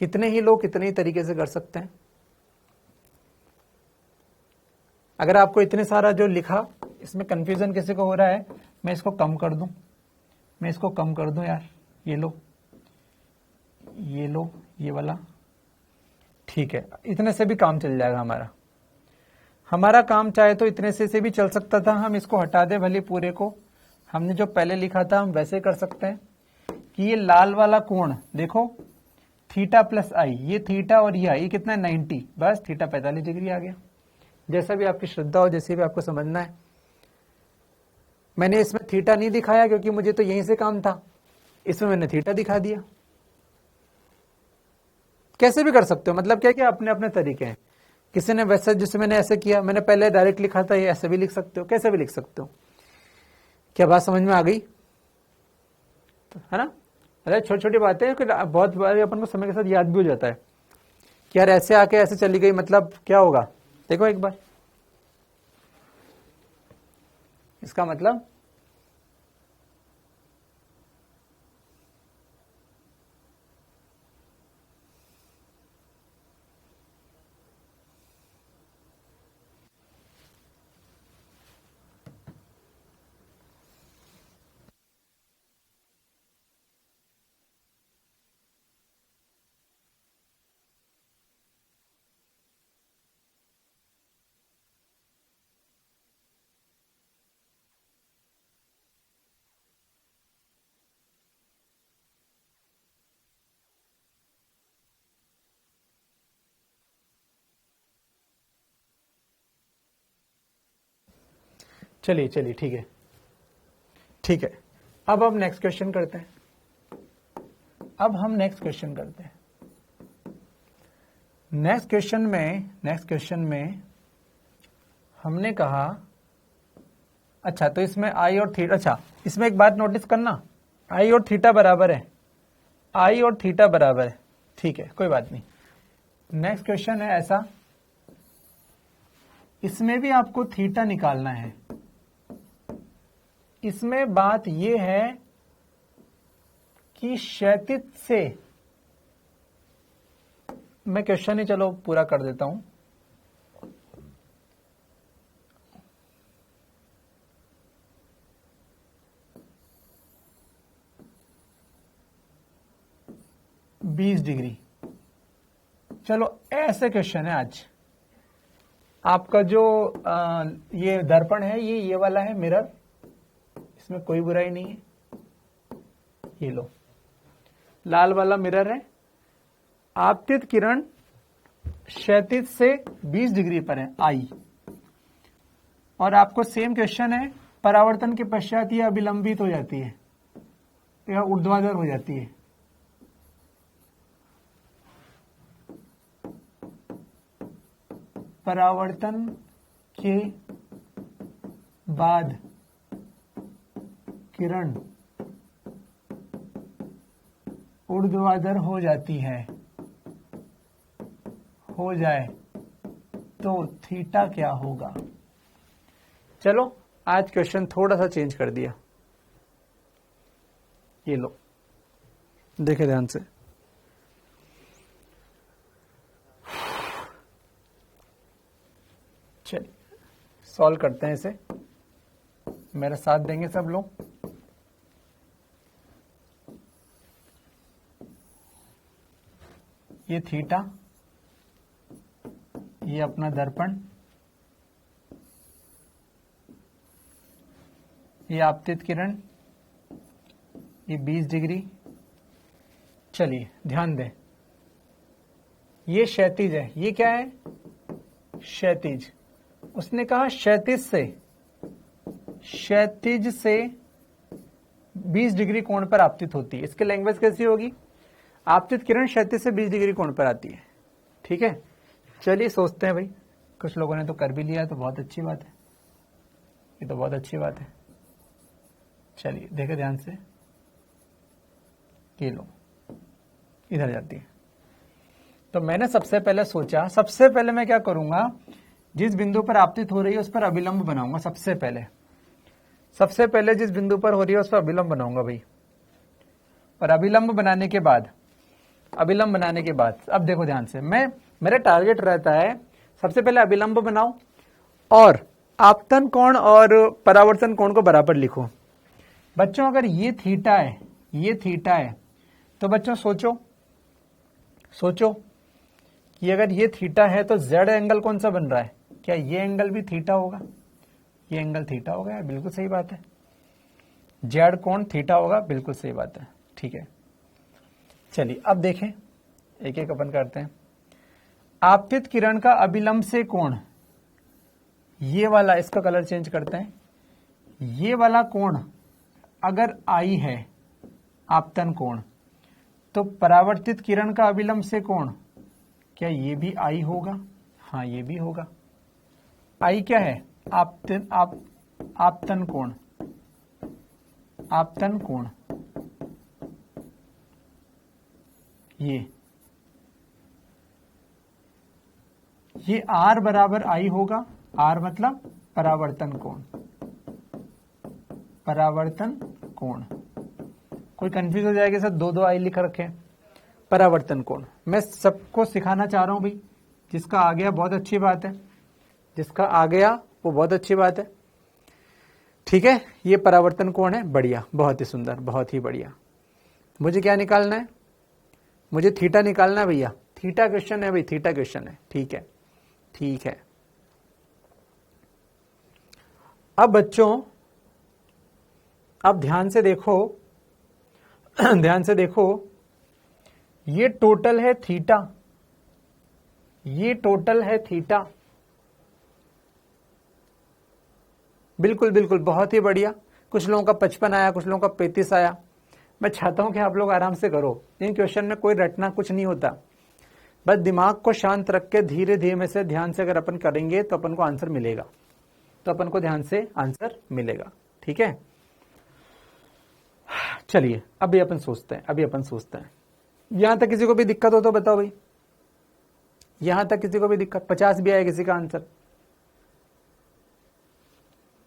कितने ही लोग कितने ही तरीके से कर सकते हैं। अगर आपको इतने सारा जो लिखा इसमें कंफ्यूजन किसी को हो रहा है, मैं इसको कम कर दूं, मैं इसको कम कर दूं यार, ये लो ये लो ये वाला, ठीक है, इतने से भी काम चल जाएगा हमारा काम चाहे तो इतने से भी चल सकता था, हम इसको हटा दे भले पूरे को, हमने जो पहले लिखा था हम वैसे कर सकते हैं कि ये लाल वाला कोण देखो थीटा प्लस आई, ये थीटा और ये कितना है 90, बस थीटा 45 डिग्री आ गया। जैसा भी आपकी श्रद्धा हो, जैसे भी आपको समझना है। मैंने इसमें थीटा नहीं दिखाया क्योंकि मुझे तो यहीं से काम था, इसमें मैंने थीटा दिखा दिया। कैसे भी कर सकते हो, मतलब क्या क्या अपने अपने तरीके हैं। किसी ने वैसे, जैसे मैंने ऐसे किया, मैंने पहले डायरेक्ट लिखा था, ये ऐसे भी लिख सकते हो, कैसे भी लिख सकते हो। क्या बात समझ में आ गई? तो, है ना? अरे छोटी छोटी बातें बहुत बार अपन को समय के साथ याद भी हो जाता है कि यार ऐसे आके ऐसे चली गई, मतलब क्या होगा देखो एक बार, इसका मतलब चलिए चलिए ठीक है ठीक है। अब हम नेक्स्ट क्वेश्चन करते हैं, अब हम नेक्स्ट क्वेश्चन करते हैं। नेक्स्ट क्वेश्चन में हमने कहा, अच्छा तो इसमें आई और थीटा, अच्छा इसमें एक बात नोटिस करना, आई और थीटा बराबर है, आई और थीटा बराबर है, ठीक है कोई बात नहीं। नेक्स्ट क्वेश्चन है ऐसा, इसमें भी आपको थीटा निकालना है। इसमें बात यह है कि क्षैतिज से, मैं क्वेश्चन ही चलो पूरा कर देता हूं। 20 डिग्री। चलो ऐसे क्वेश्चन है आज। आपका जो ये दर्पण है ये वाला है मिरर, इसमें कोई बुराई नहीं है। ये लो लाल वाला मिरर है, आपतित किरण क्षैतिज से 20 डिग्री पर है आई, और आपको सेम क्वेश्चन है परावर्तन के पश्चात ये अभिलंबित हो जाती है या ऊर्ध्वाधर हो जाती है। परावर्तन के बाद किरण ऊर्ध्वाधर हो जाती है, हो जाए तो थीटा क्या होगा। चलो आज क्वेश्चन थोड़ा सा चेंज कर दिया। ये लो देखे ध्यान से। चलिए सॉल्व करते हैं इसे, मेरा साथ देंगे सब लोग। ये थीटा, ये अपना दर्पण, ये आपतित किरण, ये 20 डिग्री। चलिए ध्यान दें, ये क्षैतिज है, ये क्या है क्षैतिज। उसने कहा क्षैतिज से 20 डिग्री कोण पर आपतित होती है। इसकी लैंग्वेज कैसी होगी, आपतित किरण क्षैतिज से 20 डिग्री कोण पर आती है। ठीक है, चलिए सोचते हैं भाई। कुछ लोगों ने तो कर भी लिया है, तो बहुत अच्छी बात है, ये तो बहुत अच्छी बात है। चलिए देखे ध्यान से, ये लो इधर जाती है। तो मैंने सबसे पहले सोचा, सबसे पहले मैं क्या करूंगा, जिस बिंदु पर आपतित हो रही है उस पर अभिलंब बनाऊंगा। सबसे पहले जिस बिंदु पर हो रही है उस पर अभिलंब बनाऊंगा भाई। और अभिलंब बनाने के बाद अब देखो ध्यान से, मेरा टारगेट रहता है सबसे पहले अभिलंब बनाओ और आपतन कोण और परावर्तन कोण को बराबर लिखो। बच्चों अगर ये थीटा है तो बच्चों सोचो कि अगर ये थीटा है तो जेड एंगल कौन सा बन रहा है, क्या ये एंगल भी थीटा होगा, ये एंगल थीटा होगा। बिल्कुल सही बात है, जेड कोण थीटा होगा, बिल्कुल सही बात है। ठीक है, चलिए अब देखें, एक एक अपन करते हैं। आपतित किरण का अभिलंब से कोण, ये वाला, इसका कलर चेंज करते हैं। ये वाला कोण अगर आई है आपतन कोण, तो परावर्तित किरण का अभिलंब से कोण, क्या ये भी आई होगा? हाँ ये भी होगा। आई क्या है, आपतन कोण, ये आर बराबर आई होगा। आर मतलब परावर्तन कोण। कोई कंफ्यूज हो जाएगा सर, दो आई लिख रखे हैं। परावर्तन कोण मैं सबको सिखाना चाह रहा हूं भाई, जिसका आ गया बहुत अच्छी बात है, जिसका आ गया वो बहुत अच्छी बात है। ठीक है, ये परावर्तन कोण है, बढ़िया, बहुत ही सुंदर, बहुत ही बढ़िया। मुझे क्या निकालना है, मुझे थीटा निकालना है भैया। थीटा क्वेश्चन है भाई, थीटा क्वेश्चन है। ठीक है, ठीक है। अब बच्चों अब ध्यान से देखो, ये टोटल है थीटा, बिल्कुल बहुत ही बढ़िया। कुछ लोगों का 55 आया, कुछ लोगों का 35 आया। मैं चाहता हूं कि आप लोग आराम से करो, इन क्वेश्चन में कोई रटना कुछ नहीं होता, बस दिमाग को शांत रख के धीरे धीरे से ध्यान से अगर अपन करेंगे तो अपन को आंसर मिलेगा, ध्यान से आंसर मिलेगा। ठीक है, चलिए अभी अपन सोचते हैं। यहां तक किसी को भी दिक्कत हो तो बताओ भाई, यहां तक किसी को भी दिक्कत? 50 भी आया किसी का आंसर?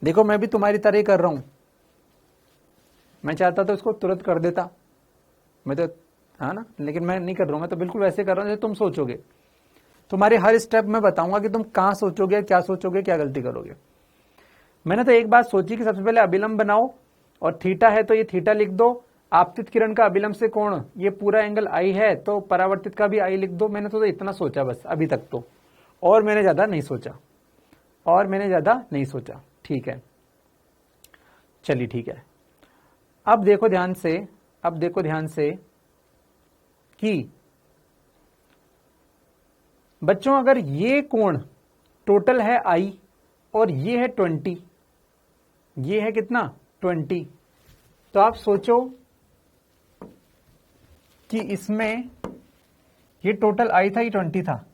देखो मैं भी तुम्हारी तरह ही कर रहा हूं, मैं चाहता तो इसको तुरंत कर देता, मैं तो, हाँ ना, लेकिन मैं नहीं कर रहा हूं। मैं तो बिल्कुल वैसे कर रहा हूं जैसे तुम सोचोगे। तुम्हारे हर स्टेप में बताऊंगा कि तुम कहां सोचोगे, क्या गलती करोगे। मैंने तो एक बात सोची कि सबसे पहले अभिलंब बनाओ, और थीटा है तो ये थीटा लिख दो, आपतित किरण का अभिलंब से कोण, ये पूरा एंगल आई है तो परावर्तित का भी आई लिख दो। मैंने तो इतना सोचा बस अभी तक तो, और मैंने ज्यादा नहीं सोचा, ठीक है। चलिए ठीक है। अब देखो ध्यान से कि बच्चों अगर ये कोण टोटल है आई और ये है 20, ये है कितना 20, तो आप सोचो कि इसमें ये टोटल आई था, ये 20 था,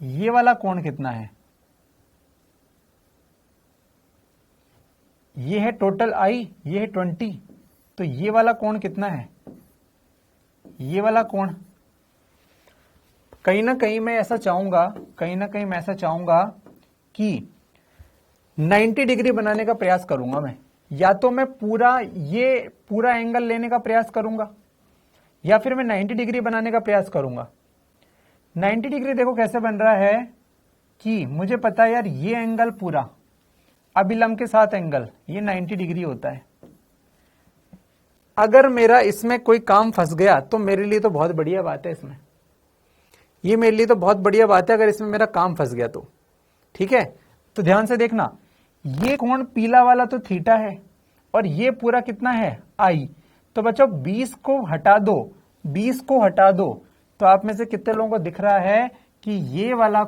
ये वाला कोण कितना है? ये है टोटल आई, ये है 20, तो ये वाला कोण कितना है? ये वाला कोण कहीं ना कहीं मैं ऐसा चाहूंगा कि 90 डिग्री बनाने का प्रयास करूंगा मैं। या तो मैं पूरा एंगल लेने का प्रयास करूंगा या फिर मैं 90 डिग्री बनाने का प्रयास करूंगा। 90 डिग्री देखो कैसे बन रहा है कि मुझे पता है यार ये एंगल पूरा अभिलंब के साथ एंगल ये 90 डिग्री होता है। अगर मेरा इसमें कोई काम फंस गया तो मेरे लिए तो बहुत बढ़िया बात है, इसमें ये मेरे लिए तो बहुत बढ़िया बात है अगर इसमें मेरा काम फंस गया तो, ठीक है। तो ध्यान से देखना, ये कोण पीला वाला तो थीटा है और ये पूरा कितना है आई। तो बच्चों 20 को हटा दो तो आप में से कितने लोगों को दिख रहा है कि ये वाला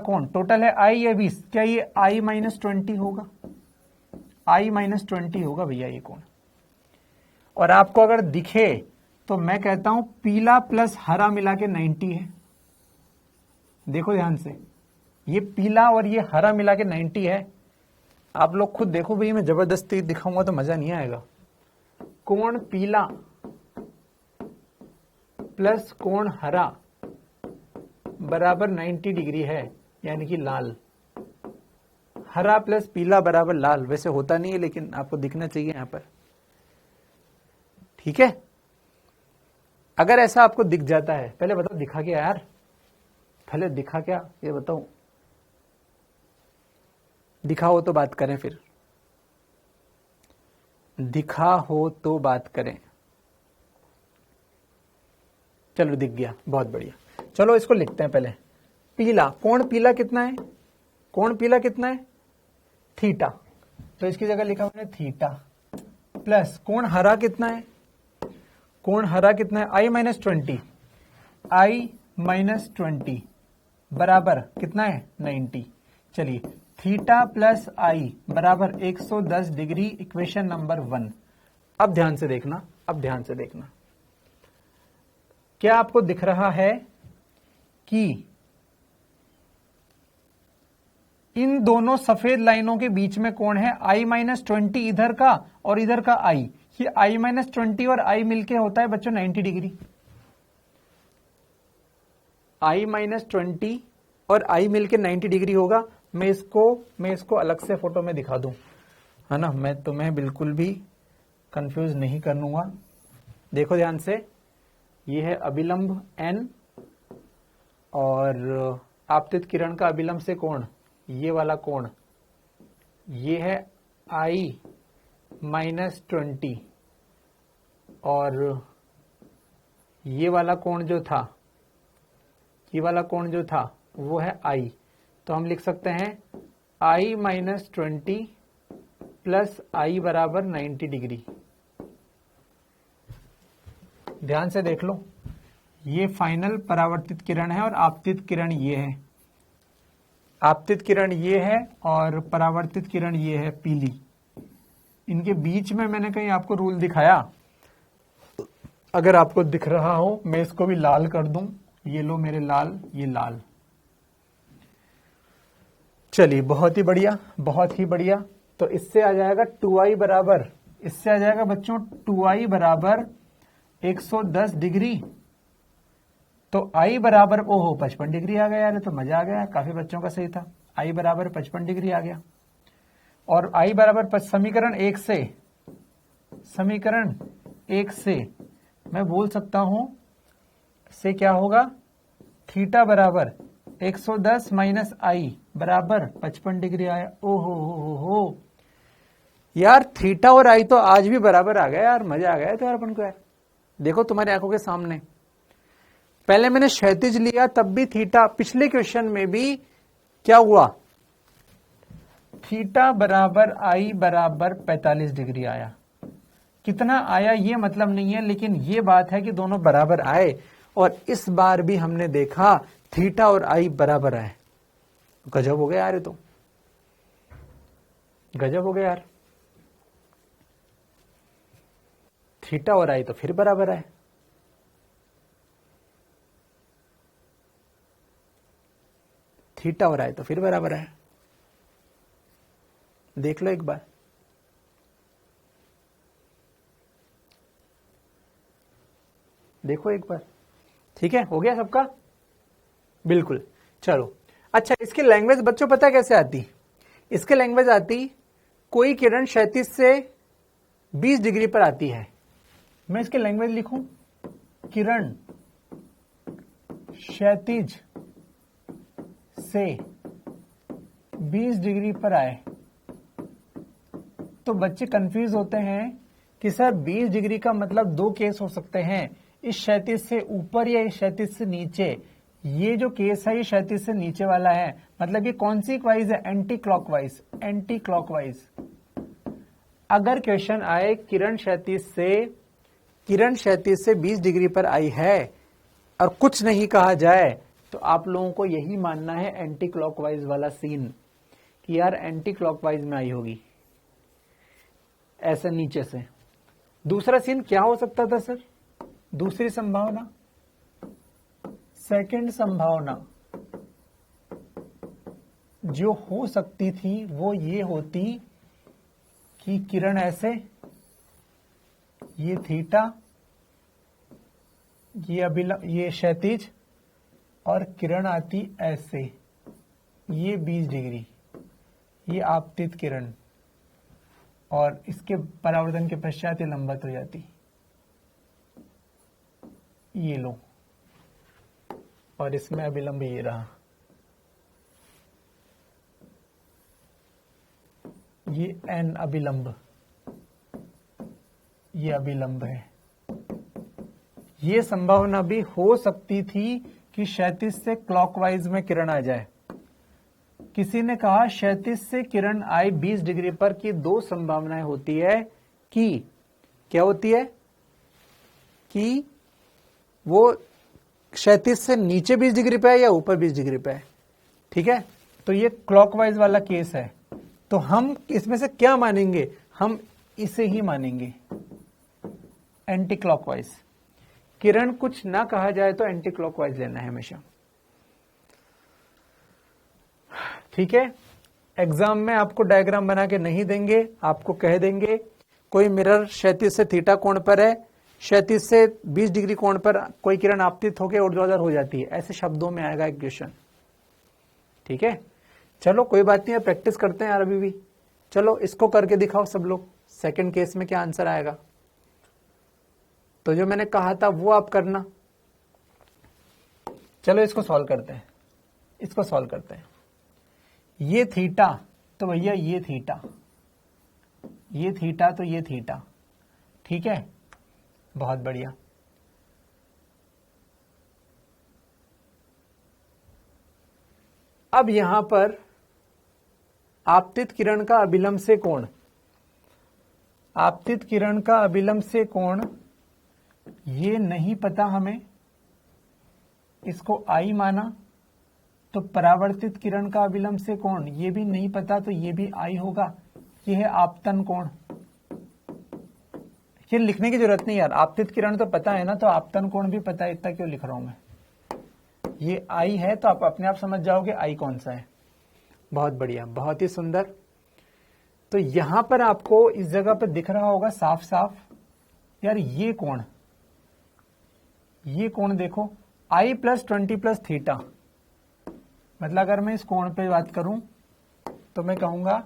कोण टोटल है आई या 20, क्या ये आई माइनस 20 होगा? आई माइनस 20 होगा भैया ये कोण। और आपको अगर दिखे तो मैं कहता हूं पीला प्लस हरा मिला के 90 है। देखो ध्यान से, ये पीला और ये हरा मिला के 90 है। आप लोग खुद देखो भैया, मैं जबरदस्ती दिखाऊंगा तो मजा नहीं आएगा। कोण पीला प्लस कोण हरा बराबर 90 डिग्री है, यानी कि लाल। हरा प्लस पीला बराबर लाल, वैसे होता नहीं है लेकिन आपको दिखना चाहिए यहां पर, ठीक है। अगर ऐसा आपको दिख जाता है, पहले बताओ दिखा क्या यार, पहले दिखा क्या ये बताओ, दिखा हो तो बात करें, फिर दिखा हो तो बात करें। चलो दिख गया, बहुत बढ़िया। चलो इसको लिखते हैं पहले। पीला, कोण पीला कितना है? कोण पीला कितना है? थीटा, तो इसकी जगह लिखा मैंने थीटा। प्लस कोण हरा कितना है? कोण हरा कितना है? आई माइनस 20, आई माइनस 20 बराबर कितना है 90। चलिए थीटा प्लस आई बराबर 110 डिग्री, इक्वेशन नंबर 1। अब ध्यान से देखना, क्या आपको दिख रहा है कि इन दोनों सफेद लाइनों के बीच में कोण है आई माइनस 20 इधर का और इधर का आई। ये आई माइनस 20 और आई मिलके होता है बच्चों 90 डिग्री। आई माइनस 20 और आई मिलके 90 डिग्री होगा। मैं इसको अलग से फोटो में दिखा दूं, है ना, मैं तुम्हें बिल्कुल भी कंफ्यूज नहीं कर दूंगा। देखो ध्यान से, ये है अभिलंब n और आपतित किरण का अभिलंब से कोण, ये वाला कोण, ये है I माइनस 20 और ये वाला कोण जो था, वो है I। तो हम लिख सकते हैं I माइनस 20 प्लस I बराबर 90 डिग्री। ध्यान से देख लो, ये फाइनल परावर्तित किरण है और आपतित किरण ये है। आपतित किरण ये है और परावर्तित किरण ये है पीली। इनके बीच में मैंने कहीं आपको रूल दिखाया, अगर आपको दिख रहा हो मैं इसको भी लाल कर दूं। ये लो मेरे लाल, ये लाल। चलिए बहुत ही बढ़िया। तो इससे आ जाएगा 2i बराबर, इससे आ जाएगा बच्चों 2i बराबर 110 डिग्री। तो I बराबर 55 डिग्री आ गया यार, तो मजा आ गया, काफी बच्चों का सही था। I बराबर 55 डिग्री आ गया। और I बराबर समीकरण एक से मैं बोल सकता हूं, से क्या होगा, थीटा बराबर 110 माइनस I बराबर 55 डिग्री आया। ओहो हो, यार थीटा और आई तो आज भी बराबर आ गया यार, मजा आ गया तो यार अपन को यार। देखो तुम्हारी आंखों के सामने, पहले मैंने क्षैतिज लिया तब भी थीटा, पिछले क्वेश्चन में भी क्या हुआ, थीटा बराबर आई बराबर 45 डिग्री आया। कितना आया ये मतलब नहीं है, लेकिन ये बात है कि दोनों बराबर आए, और इस बार भी हमने देखा थीटा और आई बराबर आए। गजब हो गया यार, ये तो गजब हो गया यार। थीटा और आई तो फिर बराबर आए। थीटा और आई तो फिर बराबर आए। देख लो एक बार, देखो एक बार। ठीक है, हो गया सबका, बिल्कुल। चलो अच्छा, इसकी लैंग्वेज बच्चों पता कैसे आती, इसकी लैंग्वेज आती, कोई किरण क्षैतिज से 20 डिग्री पर आती है, मैं इसकी लैंग्वेज लिखूं, किरण क्षैतिज से 20 डिग्री पर आए, तो बच्चे कंफ्यूज होते हैं कि सर 20 डिग्री का मतलब दो केस हो सकते हैं, इस क्षैतिज से ऊपर या इस क्षैतिज से नीचे। ये जो केस है ये क्षैतिज से नीचे वाला है, मतलब ये कौन सी क्वाइज है, एंटी क्लॉकवाइज। एंटी क्लॉकवाइज अगर क्वेश्चन आए किरण क्षैतिज से 20 डिग्री पर आई है और कुछ नहीं कहा जाए, तो आप लोगों को यही मानना है एंटी क्लॉकवाइज वाला सीन, कि यार एंटी क्लॉकवाइज में आई होगी, ऐसे नीचे से। दूसरा सीन क्या हो सकता था सर, दूसरी संभावना, सेकंड संभावना जो हो सकती थी वो ये होती कि किरण ऐसे, ये थीटा, ये क्षैतिज, और किरण आती ऐसे, ये 20 डिग्री, ये आपतित किरण, और इसके परावर्तन के पश्चात ये लंबवत हो जाती, ये लो, और इसमें अभिलंब ये रहा, ये एन अभिलंब, ये अभिलंब है। ये संभावना भी हो सकती थी कि क्षैतिज से क्लॉकवाइज में किरण आ जाए। किसी ने कहा क्षैतिज से किरण आए 20 डिग्री पर, की दो संभावनाएं होती है, कि क्या होती है, कि वो क्षैतिज से नीचे 20 डिग्री पे है या ऊपर 20 डिग्री पे है। ठीक है, तो ये क्लॉकवाइज वाला केस है, तो हम इसमें से क्या मानेंगे, हम इसे ही मानेंगे, एंटी क्लॉकवाइज। किरण कुछ ना कहा जाए तो एंटी क्लॉकवाइज लेना है हमेशा। ठीक है, एग्जाम में आपको डायग्राम बना के नहीं देंगे, आपको कह देंगे कोई मिरर क्षैतिज से थीटा कोण पर है, क्षैतिज से 20 डिग्री कोण पर कोई किरण आपतित होकर ऊर्ध्वाधर हो जाती है, ऐसे शब्दों में आएगा एक क्वेश्चन। ठीक है, चलो कोई बात नहीं है, प्रैक्टिस करते हैं यार अभी भी। चलो इसको करके दिखाओ सब लोग, सेकंड केस में क्या आंसर आएगा। तो जो मैंने कहा था वो आप करना। चलो इसको सॉल्व करते हैं, इसको सॉल्व करते हैं। ये थीटा तो भैया ये थीटा, ये थीटा तो ये थीटा। ठीक है, बहुत बढ़िया। अब यहां पर आपतित किरण का अभिलंब से कोण, आपतित किरण का अभिलंब से कोण ये नहीं पता हमें, इसको आई माना, तो परावर्तित किरण का अभिलंब से कोण ये भी नहीं पता, तो ये भी आई होगा, ये है आपतन कोण। ये लिखने की जरूरत नहीं यार, आपतित किरण तो पता है ना, तो आपतन कोण भी पता है, इतना क्यों लिख रहा हूं मैं। ये आई है तो आप अपने आप समझ जाओगे आई कौन सा है। बहुत बढ़िया, बहुत ही सुंदर। तो यहां पर आपको इस जगह पर दिख रहा होगा साफ साफ यार, ये कोण देखो, आई प्लस 20 प्लस थीटा, मतलब अगर मैं इस कोण पे बात करूं तो मैं कहूंगा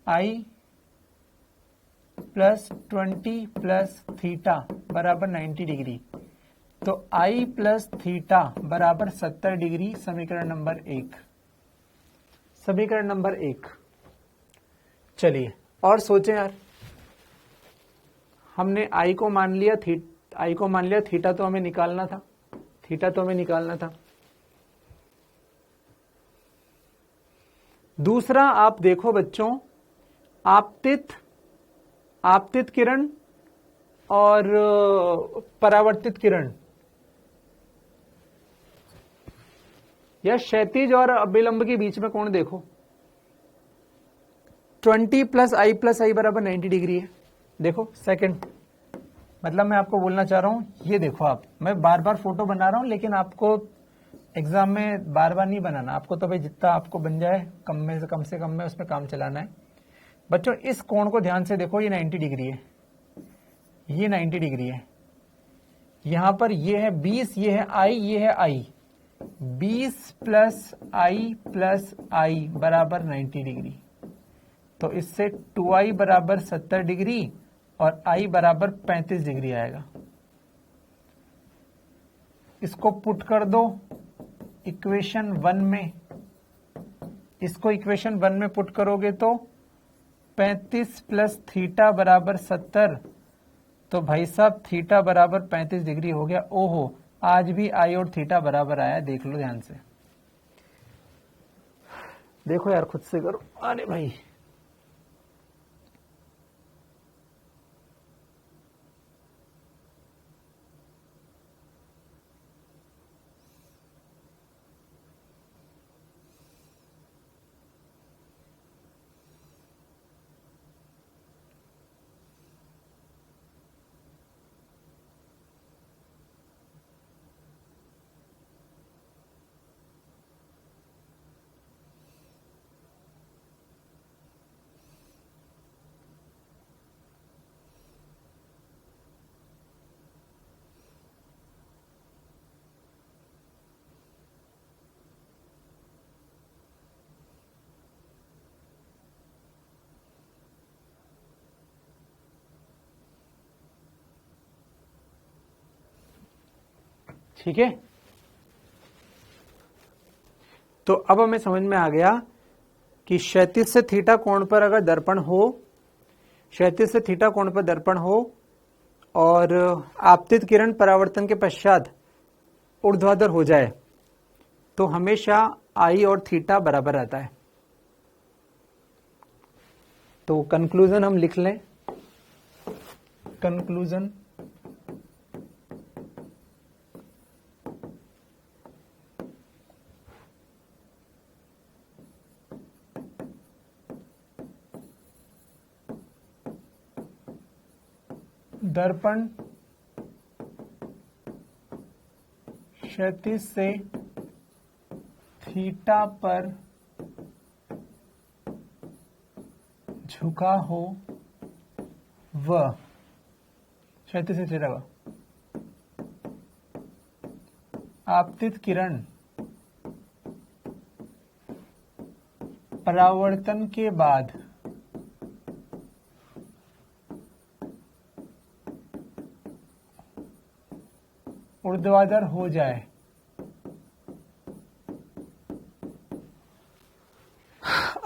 आई प्लस 20 प्लस थीटा बराबर 90 डिग्री। तो आई प्लस थीटा बराबर 70 डिग्री, समीकरण नंबर 1। समीकरण नंबर 1। चलिए और सोचें यार, हमने आई को मान लिया, थीटा तो हमें निकालना था, दूसरा आप देखो बच्चों, आपतित किरण और परावर्तित किरण, या क्षैतिज और अभिलंब के बीच में कोण देखो, 20 + I + I = 90 डिग्री है। देखो सेकंड, मतलब मैं आपको बोलना चाह रहा हूं, ये देखो आप, मैं बार बार फोटो बना रहा हूं, लेकिन आपको एग्जाम में बार बार नहीं बनाना, आपको तो भाई जितना आपको बन जाए कम से कम में उसमें काम चलाना है। बच्चों इस कोण को ध्यान से देखो, ये 90 डिग्री है, ये 90 डिग्री है, यहां पर ये है 20, ये है I, ये है I, 20 + I + I = 90 डिग्री। तो इससे 2I = 70 डिग्री और I = 35 डिग्री आएगा। इसको पुट कर दो इक्वेशन 1 में, इसको इक्वेशन 1 में पुट करोगे तो 35 + थीटा = 70, तो भाई साहब थीटा = 35 डिग्री हो गया। ओहो, आज भी I और थीटा बराबर आया, देख लो ध्यान से, देखो यार खुद से करो। अरे भाई ठीक है, तो अब हमें समझ में आ गया कि क्षैतिज से थीटा कोण पर अगर दर्पण हो, क्षैतिज से थीटा कोण पर दर्पण हो और आपतित किरण परावर्तन के पश्चात ऊर्ध्वाधर हो जाए तो हमेशा I और थीटा बराबर रहता है। तो कंक्लूजन हम लिख लें, कंक्लूजन दर्पण क्षैतिज से थीटा पर झुका हो व क्षैतिज से थीटा पर आपतित किरण परावर्तन के बाद ऊर्ध्वाधर हो जाए,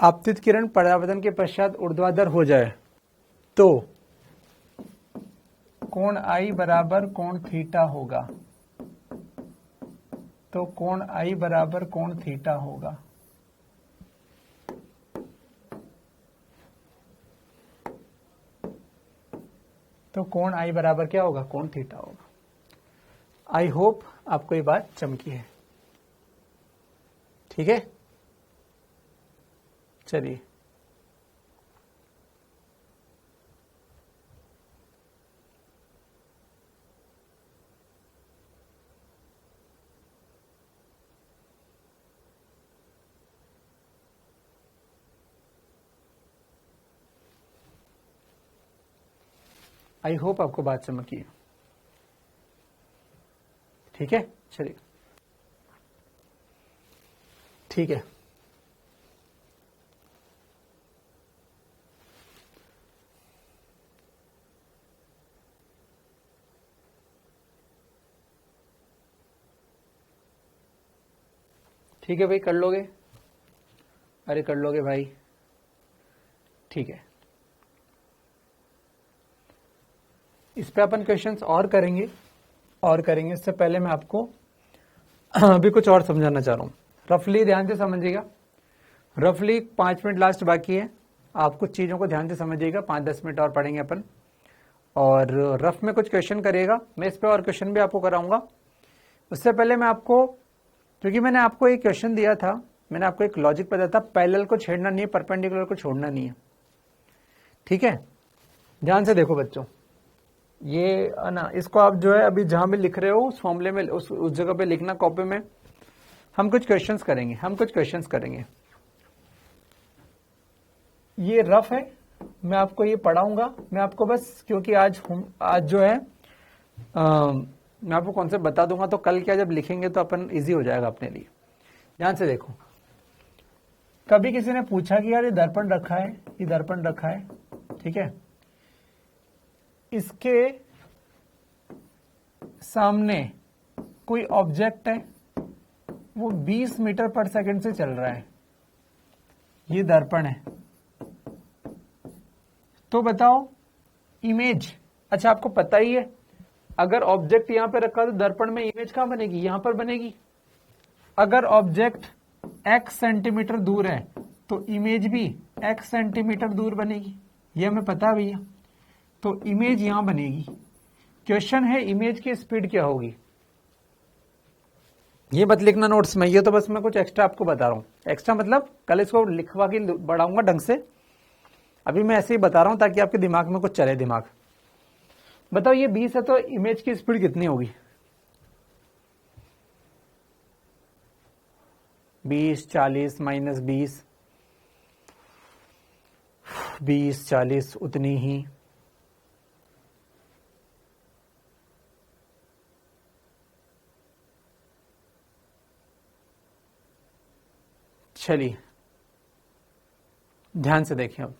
आपतित किरण परावर्तन के पश्चात ऊर्ध्वाधर हो जाए तो कोण I बराबर कोण थीटा होगा, तो कोण I बराबर कोण थीटा होगा। तो कोण I बराबर क्या होगा, कोण थीटा होगा। आई होप आपको ये बात चमकी है। ठीक है, चलिए आई होप आपको बात चमकी है। ठीक है, चलिए ठीक है। ठीक है भाई, कर लोगे? अरे कर लोगे भाई, ठीक है। इस पे अपन क्वेश्चंस और करेंगे इससे पहले मैं आपको अभी कुछ और समझाना चाह रहा हूँ। रफली ध्यान से समझिएगा, रफली 5 मिनट लास्ट बाकी है, आप कुछ चीज़ों को ध्यान से समझिएगा, 5-10 मिनट और पढ़ेंगे अपन, और रफ में कुछ क्वेश्चन करिएगा, मैं इस पे और क्वेश्चन भी आपको कराऊंगा। उससे पहले मैं आपको, क्योंकि मैंने आपको एक क्वेश्चन दिया था, मैंने आपको एक लॉजिक बताया था, पैरेलल को छेड़ना नहीं है, परपेंडिकुलर को छोड़ना नहीं है, ठीक है। ध्यान से देखो बच्चों, ये ना इसको आप जो है अभी जहां भी लिख रहे हो उस फॉर्मूले में, उस जगह पे लिखना कॉपी में। हम कुछ क्वेश्चंस करेंगे, ये रफ है, मैं आपको ये पढ़ाऊंगा, मैं आपको बस, क्योंकि आज जो है मैं आपको कॉन्सेप्ट बता दूंगा, तो कल क्या जब लिखेंगे तो अपन इजी हो जाएगा अपने लिए। ध्यान से देखो, कभी किसी ने पूछा कि यार ये दर्पण रखा है, ठीक है, इसके सामने कोई ऑब्जेक्ट है, वो 20 मीटर पर सेकंड से चल रहा है, ये दर्पण है, तो बताओ इमेज। अच्छा, आपको पता ही है अगर ऑब्जेक्ट यहां पे रखा तो दर्पण में इमेज कहां बनेगी, यहां पर बनेगी। अगर ऑब्जेक्ट x सेंटीमीटर दूर है तो इमेज भी x सेंटीमीटर दूर बनेगी, ये हमें पता है भैया, तो इमेज यहां बनेगी। क्वेश्चन है इमेज की स्पीड क्या होगी, ये मत लिखना नोट्स में, ये तो बस मैं कुछ एक्स्ट्रा आपको बता रहा हूं। एक्स्ट्रा मतलब कल इसको लिखवा के बढ़ाऊंगा ढंग से, अभी मैं ऐसे ही बता रहा हूं ताकि आपके दिमाग में कुछ चले। दिमाग बताओ, ये 20 है तो इमेज की स्पीड कितनी होगी, 20 40 माइनस 20, 20 40 उतनी ही, चलिए ध्यान से देखिए। अब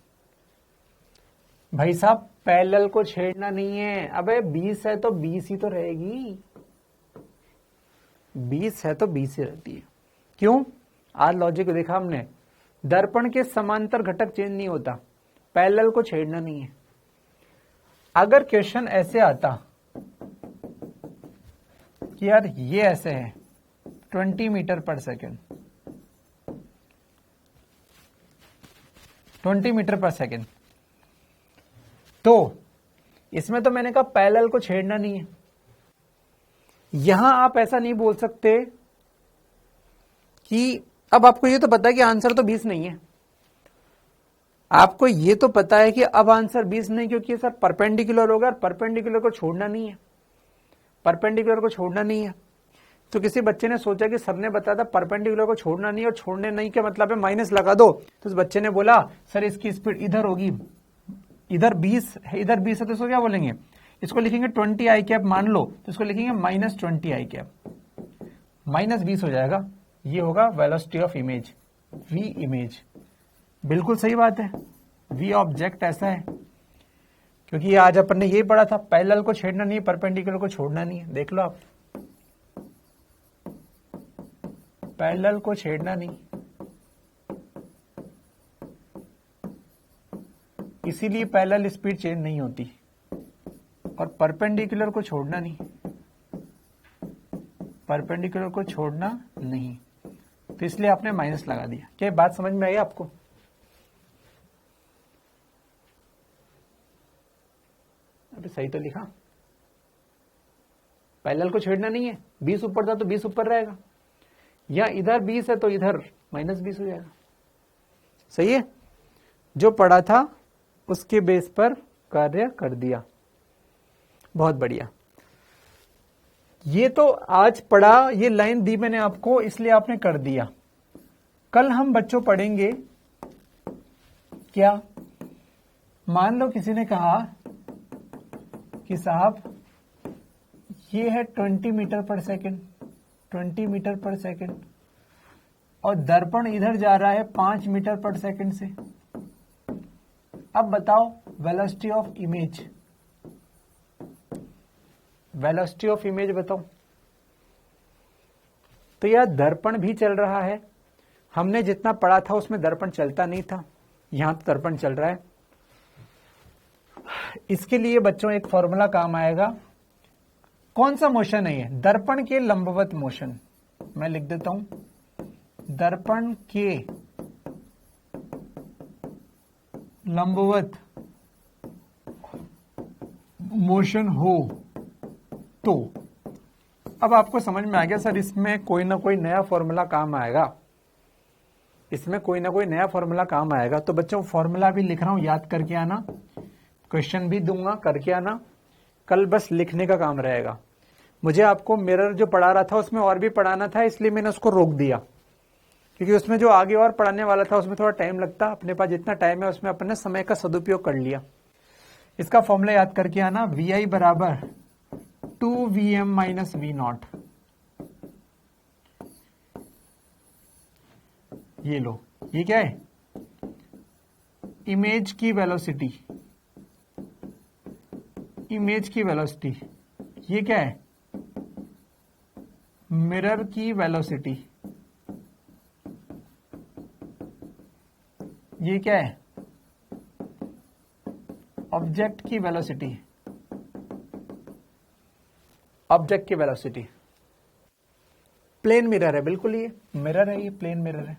भाई साहब पैरेलल को छेड़ना नहीं है, अबे 20 है तो 20 ही तो रहेगी, 20 है तो 20 ही रहती है। क्यों? आज लॉजिक देखा हमने, दर्पण के समांतर घटक चेंज नहीं होता, पैरेलल को छेड़ना नहीं है। अगर क्वेश्चन ऐसे आता कि यार ये ऐसे है 20 मीटर पर सेकेंड, 20 मीटर पर सेकेंड, तो इसमें तो मैंने कहा पैरेलल को छेड़ना नहीं है। यहां आप ऐसा नहीं बोल सकते कि, अब आपको ये तो पता है कि आंसर तो 20 नहीं है, आपको ये तो पता है कि अब आंसर 20 नहीं, क्योंकि सर परपेंडिकुलर होगा, परपेंडिकुलर को छोड़ना नहीं है, परपेंडिकुलर को छोड़ना नहीं है। तो किसी बच्चे ने सोचा कि सर ने बताया था परपेंडिकुलर को छोड़ना नहीं, और छोड़ने नहीं क्या मतलब है, माइनस लगा दो। तो उस बच्चे ने बोला सर इसकी स्पीड इधर होगी, इधर 20 है, इधर 20 है, तो इसको क्या बोलेंगे, इसको लिखेंगे 20 आई कैप मान लो, तो इसको लिखेंगे माइनस 20 आई कैप, माइनस 20 हो जाएगा, ये होगा velocity of image, V image. बिल्कुल सही बात है, वी ऑब्जेक्ट ऐसा है, क्योंकि ये आज अपन ने यही पढ़ा था, पैरेलल को छेड़ना नहीं है, परपेंडिकुलर को छोड़ना नहीं है। देख लो आप, पैरेलल को छेड़ना नहीं, इसीलिए पैरेलल स्पीड चेंज नहीं होती, और परपेंडिकुलर को छोड़ना नहीं, परपेंडिकुलर को छोड़ना नहीं, तो इसलिए आपने माइनस लगा दिया। क्या बात समझ में आई आपको? अभी सही तो लिखा, पैरेलल को छेड़ना नहीं है, 20 ऊपर था तो 20 ऊपर रहेगा, या इधर 20 है तो इधर माइनस 20 हो जाएगा। सही है, जो पढ़ा था उसके बेस पर कार्य कर दिया, बहुत बढ़िया। ये तो आज पढ़ा, ये लाइन दी मैंने आपको, इसलिए आपने कर दिया। कल हम बच्चों पढ़ेंगे क्या, मान लो किसी ने कहा कि साहब ये है 20 मीटर पर सेकेंड, 20 मीटर पर सेकेंड, और दर्पण इधर जा रहा है 5 मीटर पर सेकेंड से। अब बताओ velocity of image, velocity of image बताओ। तो यह दर्पण भी चल रहा है, हमने जितना पढ़ा था उसमें दर्पण चलता नहीं था, यहां तो दर्पण चल रहा है। इसके लिए बच्चों एक फॉर्मूला काम आएगा। कौन सा मोशन है ये? दर्पण के लंबवत मोशन। मैं लिख देता हूं, दर्पण के लंबवत मोशन हो तो अब आपको समझ में आ गया सर, इसमें कोई ना कोई नया फॉर्मूला काम आएगा, इसमें कोई ना कोई नया फॉर्मूला काम आएगा। तो बच्चों फॉर्मूला भी लिख रहा हूं, याद करके आना, क्वेश्चन भी दूंगा करके आना, कल बस लिखने का काम रहेगा। मुझे आपको मिरर जो पढ़ा रहा था उसमें और भी पढ़ाना था, इसलिए मैंने उसको रोक दिया, क्योंकि उसमें जो आगे और पढ़ाने वाला था उसमें थोड़ा टाइम लगता। अपने पास जितना टाइम है उसमें अपने समय का सदुपयोग कर लिया। इसका फॉर्मूला याद करके आना, VI बराबर 2VM माइनस V0। ये लो, ये क्या है? इमेज की वेलोसिटी, इमेज की वेलोसिटी। ये क्या है? मिरर की वेलोसिटी। ये क्या है? ऑब्जेक्ट की वेलोसिटी, ऑब्जेक्ट की वेलोसिटी। प्लेन मिरर है, बिल्कुल ये मिरर है, ये प्लेन मिरर है।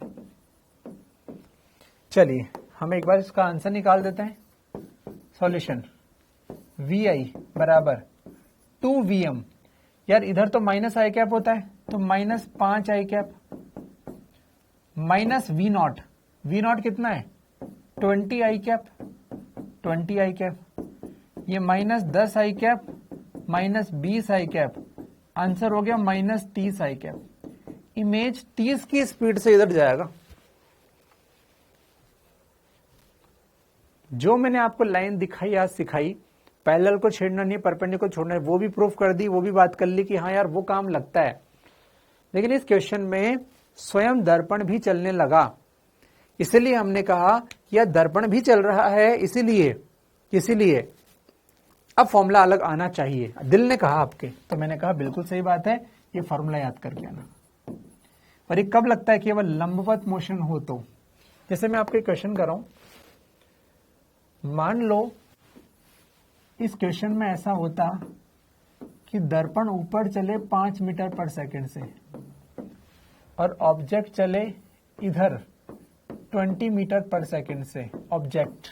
चलिए हम एक बार इसका आंसर निकाल देते हैं। सॉल्यूशन VI बराबर 2VM, यार इधर तो माइनस आई कैप होता है, तो माइनस 5 आई कैप माइनस V0। V0 कितना है? 20 आई कैप, 20 आई कैप। ये माइनस 10 आई कैप माइनस 20 आई कैप, आंसर हो गया माइनस 30 आई कैप। इमेज 30 की स्पीड से इधर जाएगा। जो मैंने आपको लाइन दिखाई आज सिखाई, पैरेलल को छेड़ना नहीं, परपेंडिकुलर को छोड़ना है, वो भी प्रूफ कर दी, वो भी बात कर ली कि हाँ यार वो काम लगता है। लेकिन इस क्वेश्चन में स्वयं दर्पण भी चलने लगा, इसीलिए हमने कहा कि यह दर्पण भी चल रहा है, इसीलिए अब फॉर्मूला अलग आना चाहिए। दिल ने कहा आपके, तो मैंने कहा बिल्कुल सही बात है, ये फॉर्मूला याद करके आना। और ये कब लगता है? केवल लंबवत मोशन हो तो। जैसे मैं आपको क्वेश्चन कर रहा हूं, मान लो इस क्वेश्चन में ऐसा होता कि दर्पण ऊपर चले 5 मीटर पर सेकंड से और ऑब्जेक्ट चले इधर 20 मीटर पर सेकंड से। ऑब्जेक्ट,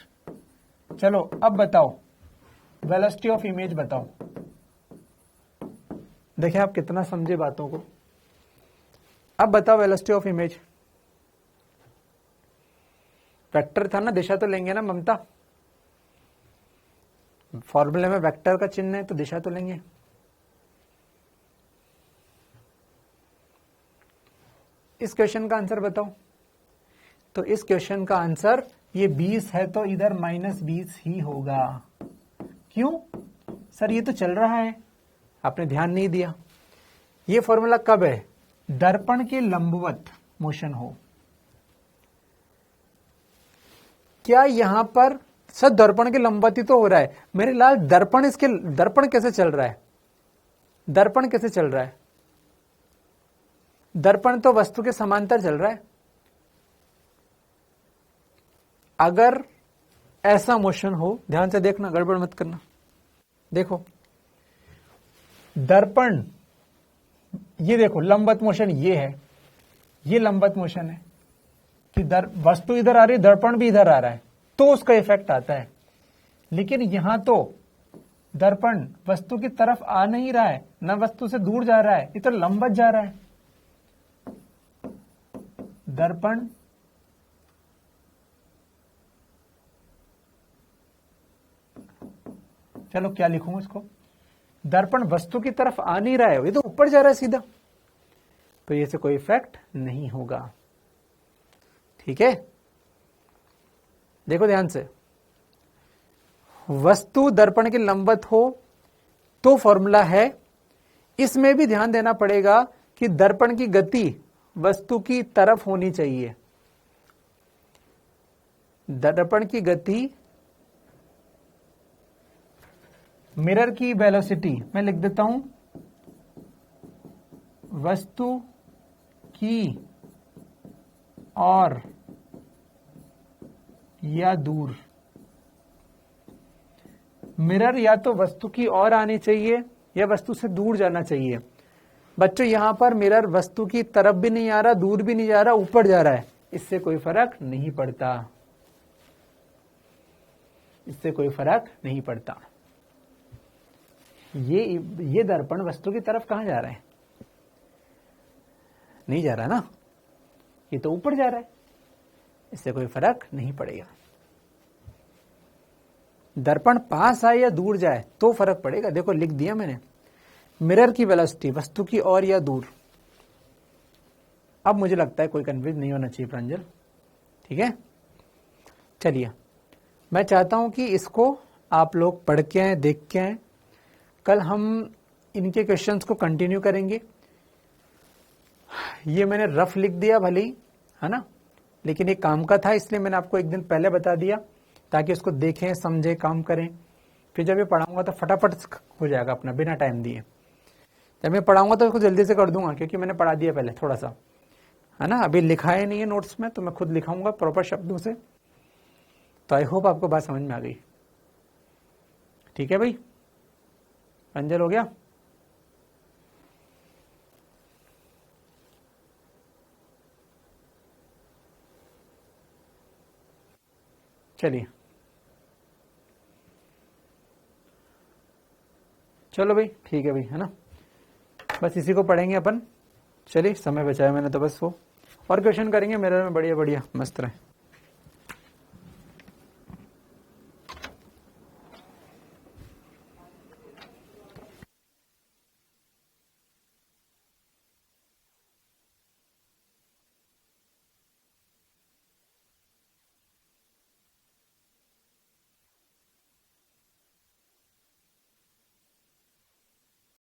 चलो अब बताओ वेलोसिटी ऑफ इमेज बताओ। देखिए आप कितना समझे बातों को। अब बताओ वेलोसिटी ऑफ इमेज। वेक्टर था ना, दिशा तो लेंगे ना ममता, फॉर्मूले में वेक्टर का चिन्ह है तो दिशा तो लेंगे। इस क्वेश्चन का आंसर बताओ। तो इस क्वेश्चन का आंसर ये 20 है तो इधर माइनस 20 ही होगा। क्यों सर? ये तो चल रहा है, आपने ध्यान नहीं दिया। ये फॉर्मूला कब है? दर्पण के लंबवत मोशन हो। क्या यहां पर सर दर्पण के लंबवत ही तो हो रहा है मेरे लाल? दर्पण कैसे चल रहा है? दर्पण कैसे चल रहा है? दर्पण तो वस्तु के समांतर चल रहा है। अगर ऐसा मोशन हो, ध्यान से देखना, गड़बड़ मत करना। देखो दर्पण, ये देखो लंबवत मोशन ये है, ये लंबवत मोशन है कि वस्तु इधर आ रही है, दर्पण भी इधर आ रहा है, तो उसका इफेक्ट आता है। लेकिन यहां तो दर्पण वस्तु की तरफ आ नहीं रहा है, न वस्तु से दूर जा रहा है, ये तो लंबवत जा रहा है। दर्पण चलो क्या लिखूं इसको? दर्पण वस्तु की तरफ आ नहीं रहा है, ये तो ऊपर जा रहा है सीधा, तो ये से कोई इफेक्ट नहीं होगा। ठीक है, देखो ध्यान से, वस्तु दर्पण के लंबवत हो तो फॉर्मूला है। इसमें भी ध्यान देना पड़ेगा कि दर्पण की गति वस्तु की तरफ होनी चाहिए। दर्पण की गति, मिरर की वेलोसिटी मैं लिख देता हूं, वस्तु की और या दूर। मिरर या तो वस्तु की ओर आनी चाहिए या वस्तु से दूर जाना चाहिए। बच्चों यहां पर मिरर वस्तु की तरफ भी नहीं आ रहा, दूर भी नहीं जा रहा, ऊपर जा रहा है, इससे कोई फर्क नहीं पड़ता, इससे कोई फर्क नहीं पड़ता। ये दर्पण वस्तु की तरफ कहां जा रहा है? नहीं जा रहा ना, ये तो ऊपर जा रहा है, इससे कोई फर्क नहीं पड़ेगा। दर्पण पास आए या दूर जाए तो फर्क पड़ेगा। देखो लिख दिया मैंने, मिरर की वेलोसिटी वस्तु की ओर या दूर। अब मुझे लगता है कोई कंफ्यूज नहीं होना चाहिए प्रांजल, ठीक है। चलिए मैं चाहता हूं कि इसको आप लोग पढ़ के आए, देख के आए। कल हम इनके क्वेश्चंस को कंटिन्यू करेंगे। ये मैंने रफ लिख दिया भले ही, है ना, लेकिन ये काम का था इसलिए मैंने आपको एक दिन पहले बता दिया ताकि उसको देखें, समझें, काम करें। फिर जब ये पढ़ाऊंगा तो फटाफट हो जाएगा अपना, बिना टाइम दिए। जब मैं पढ़ाऊंगा तो उसको जल्दी से कर दूंगा क्योंकि मैंने पढ़ा दिया पहले थोड़ा सा, है ना। अभी लिखा है नहीं है नोट्स में, तो मैं खुद लिखाऊंगा प्रॉपर शब्दों से। तो आई होप आपको बात समझ में आ गई। ठीक है भाई, अंजल हो गया। चलिए चलो भाई, ठीक है भाई, है ना। बस इसी को पढ़ेंगे अपन। चलिए समय बचाया मैंने तो बस वो, और क्वेश्चन करेंगे मेरे में, बढ़िया बढ़िया मस्त रहे।